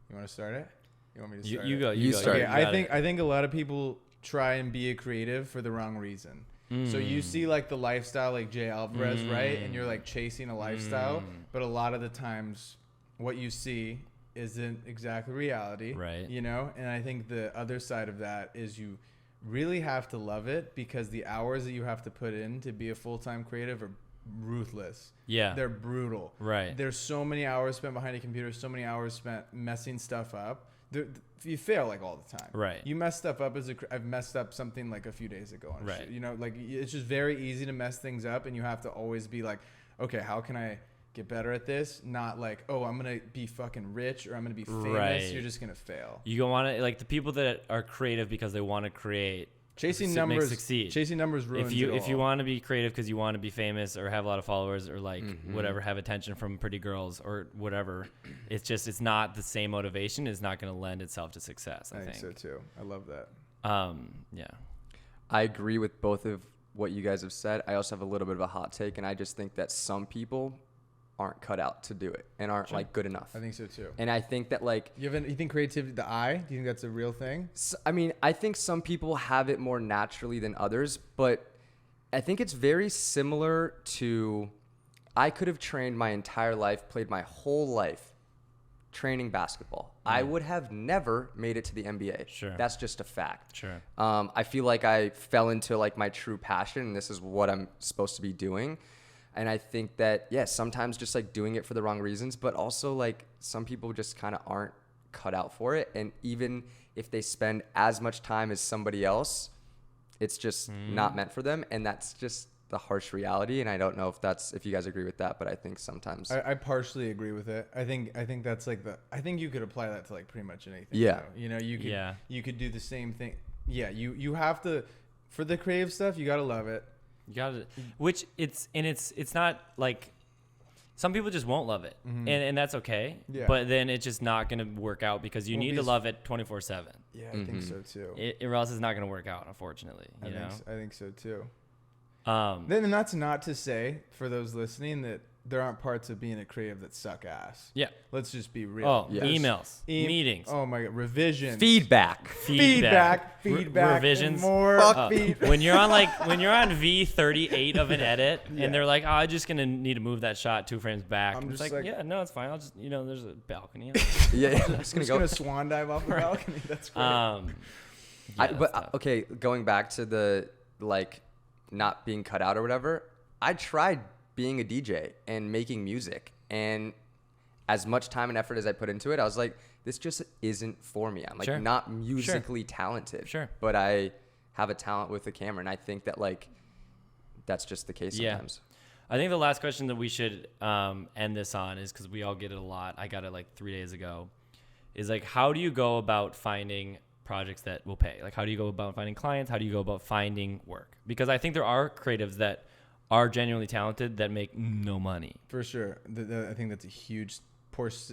[SPEAKER 1] You want to start it? You want me to start
[SPEAKER 2] You
[SPEAKER 1] it?
[SPEAKER 2] go.
[SPEAKER 3] You
[SPEAKER 2] go.
[SPEAKER 3] start.
[SPEAKER 1] Okay,
[SPEAKER 2] You
[SPEAKER 1] I
[SPEAKER 2] got
[SPEAKER 1] think
[SPEAKER 2] it.
[SPEAKER 1] I think a lot of people try and be a creative for the wrong reason. So you see like the lifestyle like Jay Alvarez, right? And you're like chasing a lifestyle, but a lot of the times what you see isn't exactly reality.
[SPEAKER 2] Right.
[SPEAKER 1] And I think the other side of that is you really have to love it, because the hours that you have to put in to be a full-time creative are ruthless.
[SPEAKER 2] Yeah.
[SPEAKER 1] They're brutal.
[SPEAKER 2] Right.
[SPEAKER 1] There's so many hours spent behind a computer, so many hours spent messing stuff up. You fail like all the time.
[SPEAKER 2] Right.
[SPEAKER 1] You mess stuff up I've messed up something like a few days ago. And
[SPEAKER 2] Right.
[SPEAKER 1] shit. Like it's just very easy to mess things up, and you have to always be like, okay, how can I get better at this? Not like, oh, I'm going to be fucking rich or I'm going to be famous.
[SPEAKER 2] Right.
[SPEAKER 1] You're just going to fail.
[SPEAKER 2] You don't want to like the people that are creative because they want to create.
[SPEAKER 1] Chasing
[SPEAKER 2] Make
[SPEAKER 1] numbers
[SPEAKER 2] succeed.
[SPEAKER 1] Chasing numbers ruins
[SPEAKER 2] If you
[SPEAKER 1] it all.
[SPEAKER 2] want to be creative because you want to be famous or have a lot of followers or like whatever, have attention from pretty girls or whatever, it's not the same motivation. It's not going to lend itself to success. I
[SPEAKER 1] think so too. I love that.
[SPEAKER 2] Yeah.
[SPEAKER 3] I agree with both of what you guys have said. I also have a little bit of a hot take, and I just think that some people aren't cut out to do it and aren't like good enough.
[SPEAKER 1] I think so too.
[SPEAKER 3] And I think that like
[SPEAKER 1] You think creativity, the eye? Do you think that's a real thing?
[SPEAKER 3] I mean, I think some people have it more naturally than others, but I think it's very similar to I could have trained my entire life, played my whole life training basketball. I would have never made it to the NBA.
[SPEAKER 2] Sure.
[SPEAKER 3] That's just a fact.
[SPEAKER 2] Sure.
[SPEAKER 3] I feel like I fell into like my true passion, and this is what I'm supposed to be doing. And I think that, yes, sometimes just like doing it for the wrong reasons, but also like some people just kind of aren't cut out for it. And even if they spend as much time as somebody else, it's just not meant for them. And that's just the harsh reality. And I don't know if you guys agree with that, but I think sometimes.
[SPEAKER 1] I partially agree with it. I think that's like I think you could apply that to like pretty much anything.
[SPEAKER 3] Yeah.
[SPEAKER 1] though. You could do the same thing. Yeah. You have to, for the creative stuff, you got to love it.
[SPEAKER 2] You got it. Which it's not like some people just won't love it, and that's okay.
[SPEAKER 1] Yeah.
[SPEAKER 2] But then it's just not gonna work out because you need to love it 24/7.
[SPEAKER 1] Yeah, I think so too.
[SPEAKER 2] Or else it's not gonna work out, unfortunately.
[SPEAKER 1] I think so too.
[SPEAKER 2] Um,
[SPEAKER 1] Then, and that's not to say for those listening that there aren't parts of being a creative that suck ass.
[SPEAKER 2] Yeah.
[SPEAKER 1] Let's just be real.
[SPEAKER 2] Oh,
[SPEAKER 3] Yeah.
[SPEAKER 2] emails, meetings,
[SPEAKER 1] Oh my god, revisions.
[SPEAKER 3] Feedback.
[SPEAKER 1] Feedback.
[SPEAKER 2] Revisions.
[SPEAKER 1] And more
[SPEAKER 2] when you're on V38 of an edit,
[SPEAKER 1] Yeah.
[SPEAKER 2] and they're like, "Oh, I'm just gonna need to move that shot 2 frames back."
[SPEAKER 1] I'm
[SPEAKER 2] And it's
[SPEAKER 1] just
[SPEAKER 2] like,
[SPEAKER 1] like-
[SPEAKER 2] yeah, no, it's fine. I'll just, there's a balcony.
[SPEAKER 3] Yeah, I'm
[SPEAKER 1] I'm
[SPEAKER 3] just gonna
[SPEAKER 1] just
[SPEAKER 3] go.
[SPEAKER 1] gonna swan dive off the balcony. That's great.
[SPEAKER 2] Yeah,
[SPEAKER 3] But
[SPEAKER 2] that's tough.
[SPEAKER 3] okay, going back to the like not being cut out or whatever, I tried being a DJ and making music, and as much time and effort as I put into it, I was like, this just isn't for me. I'm like
[SPEAKER 2] Sure.
[SPEAKER 3] not musically talented,
[SPEAKER 2] Sure.
[SPEAKER 3] but I have a talent with the camera, and I think that like that's just the case
[SPEAKER 2] Yeah.
[SPEAKER 3] sometimes.
[SPEAKER 2] I think the last question that we should end this on is, because we all get it a lot. I got it like 3 days ago. Is like, how do you go about finding projects that will pay? Like, how do you go about finding clients? How do you go about finding work? Because I think there are creatives that are genuinely talented that make no money.
[SPEAKER 1] For sure. I think that's a huge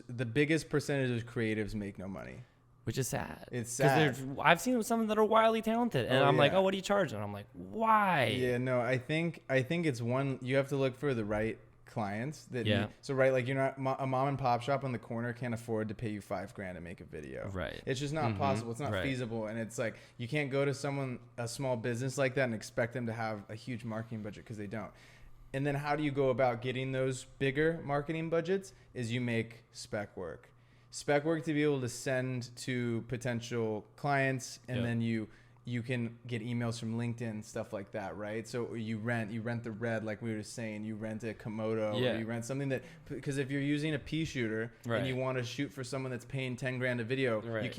[SPEAKER 1] the biggest percentage of creatives make no money.
[SPEAKER 2] Which is sad.
[SPEAKER 1] It's
[SPEAKER 2] 'Cause
[SPEAKER 1] sad.
[SPEAKER 2] I've seen some that are wildly talented, and
[SPEAKER 1] Oh,
[SPEAKER 2] I'm like,
[SPEAKER 1] yeah.
[SPEAKER 2] oh, what do you charge? And I'm like, why?
[SPEAKER 1] Yeah, no, I think it's one, you have to look for the right clients that
[SPEAKER 2] Yeah.
[SPEAKER 1] need, so right, like you're not a mom and pop shop on the corner can't afford to pay you $5,000 to make a video.
[SPEAKER 2] Right.
[SPEAKER 1] It's just not possible. It's not
[SPEAKER 2] Right.
[SPEAKER 1] feasible. And it's like, you can't go to a small business like that and expect them to have a huge marketing budget, because they don't. And then how do you go about getting those bigger marketing budgets is you make spec work to be able to send to potential clients. And
[SPEAKER 2] Yep.
[SPEAKER 1] then you can get emails from LinkedIn, stuff like that, right? So you rent the Red, like we were saying, you rent a Komodo,
[SPEAKER 2] Yeah.
[SPEAKER 1] or you rent something that, because if you're using a pea shooter
[SPEAKER 2] Right.
[SPEAKER 1] and you want to shoot for someone that's paying $10,000 a video,
[SPEAKER 2] Right.
[SPEAKER 1] you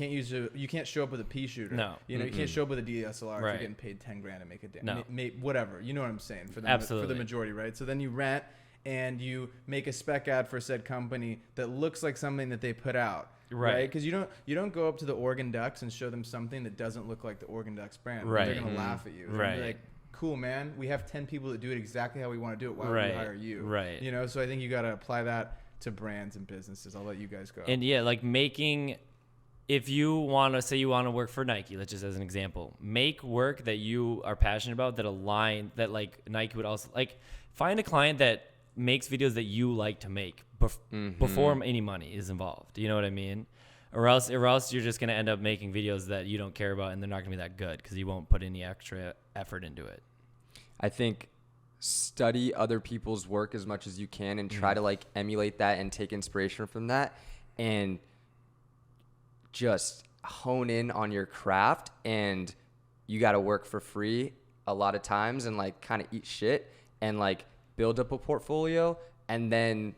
[SPEAKER 1] can't show up with a pea shooter.
[SPEAKER 2] No.
[SPEAKER 1] You know, you can't show up with a DSLR if
[SPEAKER 2] Right.
[SPEAKER 1] you're getting paid $10,000 to make a
[SPEAKER 2] No.
[SPEAKER 1] whatever. You know what I'm saying, for the
[SPEAKER 2] Absolutely.
[SPEAKER 1] majority, right? So then you rent and you make a spec ad for said company that looks like something that they put out.
[SPEAKER 2] Right.
[SPEAKER 1] Because you don't go up to the Oregon Ducks and show them something that doesn't look like the Oregon Ducks brand.
[SPEAKER 2] Right.
[SPEAKER 1] They're gonna laugh at you. They're gonna
[SPEAKER 2] Right.
[SPEAKER 1] be like, cool, man. We have 10 people that do it exactly how we want to do it. Why would
[SPEAKER 2] Right.
[SPEAKER 1] we hire you?
[SPEAKER 2] Right.
[SPEAKER 1] You know. So I think you got to apply that to brands and businesses. I'll let you guys go.
[SPEAKER 2] And yeah, like if you want to say you want to work for Nike, let's just as an example, make work that you are passionate about that like Nike would also like. Find a client that makes videos that you like to make before any money is involved. You know what I mean? Or else you're just gonna end up making videos that you don't care about, and they're not gonna be that good because you won't put any extra effort into it.
[SPEAKER 3] I think study other people's work as much as you can and try to like emulate that and take inspiration from that, and just hone in on your craft. And you got to work for free a lot of times and like kind of eat shit and like build up a portfolio, and then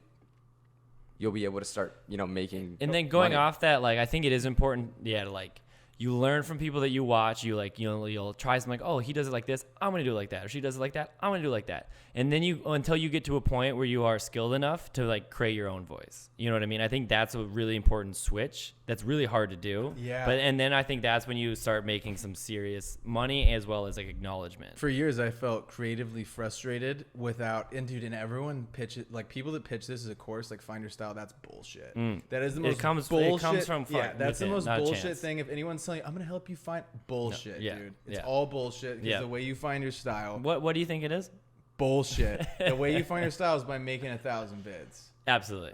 [SPEAKER 3] you'll be able to start, making.
[SPEAKER 2] And then going
[SPEAKER 3] money.
[SPEAKER 2] off that, like, I think it is important, to like, you learn from people that you watch. You like, you'll try something like, oh, he does it like this, I'm gonna do it like that, or she does it like that, I'm gonna do it like that. And then until you get to a point where you are skilled enough to like create your own voice. You know what I mean? I think that's a really important switch. That's really hard to do.
[SPEAKER 1] Yeah.
[SPEAKER 2] And then I think that's when you start making some serious money as well as like acknowledgement.
[SPEAKER 1] For years, I felt creatively frustrated and everyone pitch it, like people that pitch this as a course, like find your style, that's bullshit. That is the most bullshit.
[SPEAKER 2] It comes from
[SPEAKER 1] that's the
[SPEAKER 2] within,
[SPEAKER 1] most
[SPEAKER 2] not a
[SPEAKER 1] bullshit
[SPEAKER 2] chance.
[SPEAKER 1] thing. If anyone's telling you, I'm gonna help you find bullshit,
[SPEAKER 2] yeah,
[SPEAKER 1] dude. It's
[SPEAKER 2] yeah.
[SPEAKER 1] all bullshit. Because
[SPEAKER 2] Yeah.
[SPEAKER 1] the way you find your style,
[SPEAKER 2] What do you think it is?
[SPEAKER 1] bullshit. The way you find your style is by making 1,000 vids.
[SPEAKER 2] Absolutely.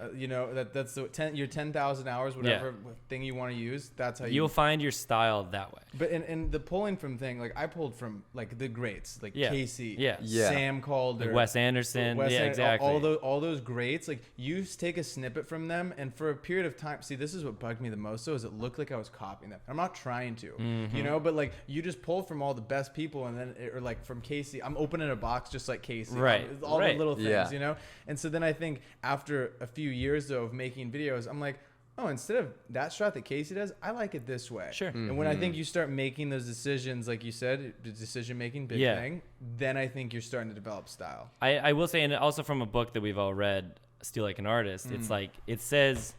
[SPEAKER 1] That's your 10,000 hours, whatever thing you want to use. That's how
[SPEAKER 2] You'll find your style that way.
[SPEAKER 1] But and the pulling from thing, like I pulled from like the greats, like
[SPEAKER 2] Yeah.
[SPEAKER 1] Casey,
[SPEAKER 2] Yeah.
[SPEAKER 1] Sam Calder,
[SPEAKER 2] Like Wes Anderson.
[SPEAKER 1] Wes
[SPEAKER 2] Yeah,
[SPEAKER 1] Anderson,
[SPEAKER 2] exactly.
[SPEAKER 1] all those greats, like you take a snippet from them, and for a period of time, see, this is what bugged me the most, though, is it looked like I was copying them. I'm not trying to,
[SPEAKER 2] Mm-hmm.
[SPEAKER 1] but like you just pull from all the best people, and then or like from Casey, I'm opening a box just like Casey,
[SPEAKER 2] Right,
[SPEAKER 1] all
[SPEAKER 2] right.
[SPEAKER 1] the little things,
[SPEAKER 3] Yeah.
[SPEAKER 1] And so then I think after a few years though of making videos, I'm like, oh, instead of that shot that Casey does, I like it this way.
[SPEAKER 2] Sure.
[SPEAKER 1] And when I think you start making those decisions, like you said, the decision making, big
[SPEAKER 2] Yeah.
[SPEAKER 1] thing, then I think you're starting to develop style.
[SPEAKER 2] I will say, and also from a book that we've all read, Steal Like an Artist, it's like, it says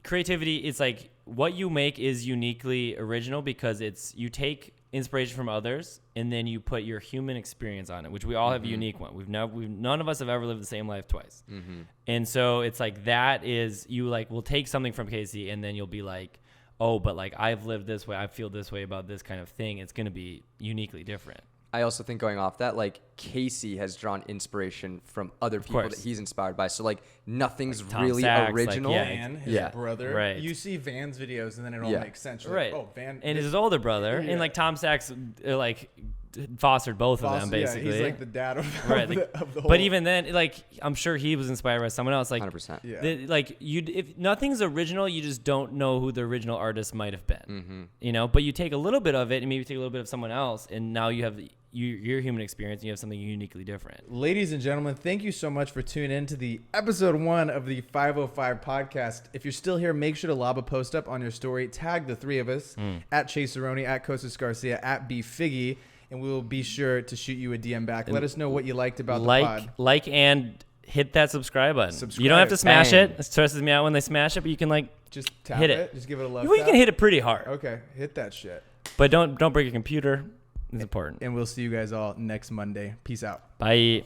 [SPEAKER 2] creativity, it's like what you make is uniquely original because you take inspiration from others and then you put your human experience on it, which we all have a unique one. None of us have ever lived the same life twice. And so it's like, that is, you like will take something from Casey and then you'll be like, oh, but like I've lived this way, I feel this way about this kind of thing. It's going to be uniquely different.
[SPEAKER 3] I also think going off that, like Casey has drawn inspiration from other people
[SPEAKER 2] course.
[SPEAKER 3] that he's inspired by. So like nothing's
[SPEAKER 2] Like Tom
[SPEAKER 3] really
[SPEAKER 2] Sachs, like,
[SPEAKER 3] original.
[SPEAKER 2] yeah.
[SPEAKER 1] Van, his
[SPEAKER 3] Yeah.
[SPEAKER 1] brother.
[SPEAKER 2] Right.
[SPEAKER 1] You see Van's videos and then it all
[SPEAKER 3] Yeah.
[SPEAKER 1] makes sense. You're
[SPEAKER 2] Right.
[SPEAKER 1] Like, oh, Van.
[SPEAKER 2] And
[SPEAKER 1] this-
[SPEAKER 2] his older brother,
[SPEAKER 1] Yeah.
[SPEAKER 2] and like Tom Sachs, like fostered both of them
[SPEAKER 1] Foster-
[SPEAKER 2] basically.
[SPEAKER 1] Yeah, he's like the dad of,
[SPEAKER 2] Right,
[SPEAKER 1] of,
[SPEAKER 2] like-
[SPEAKER 1] the, of the whole.
[SPEAKER 2] But even then, like I'm sure he was inspired by someone else. Like
[SPEAKER 3] 100%.
[SPEAKER 1] Yeah.
[SPEAKER 2] like you, if nothing's original, you just don't know who the original artist might have been.
[SPEAKER 3] Mm-hmm.
[SPEAKER 2] You know, but you take a little bit of it and maybe take a little bit of someone else, and now you have your human experience. And you have something uniquely different.
[SPEAKER 1] Ladies and gentlemen, thank you so much for tuning in to the episode 1 of the 505 podcast. If you're still here, make sure to lob a post up on your story. Tag the 3 of us at Chase Aroni, at Kostas Garcia, at B Figgy, and we will be sure to shoot you a DM back. Let us know what you liked about the pod.
[SPEAKER 2] Like and hit that subscribe button.
[SPEAKER 1] Subscribe.
[SPEAKER 2] You don't have to smash
[SPEAKER 3] Bang.
[SPEAKER 2] it. It stresses me out when they smash it, but you can like
[SPEAKER 1] Just tap
[SPEAKER 2] hit
[SPEAKER 1] it.
[SPEAKER 2] it.
[SPEAKER 1] Just give it a love
[SPEAKER 2] you
[SPEAKER 1] tap.
[SPEAKER 2] can hit it pretty hard.
[SPEAKER 1] Okay, hit that shit.
[SPEAKER 2] But don't break your computer. It's important.
[SPEAKER 1] And we'll see you guys all next Monday. Peace out.
[SPEAKER 2] Bye.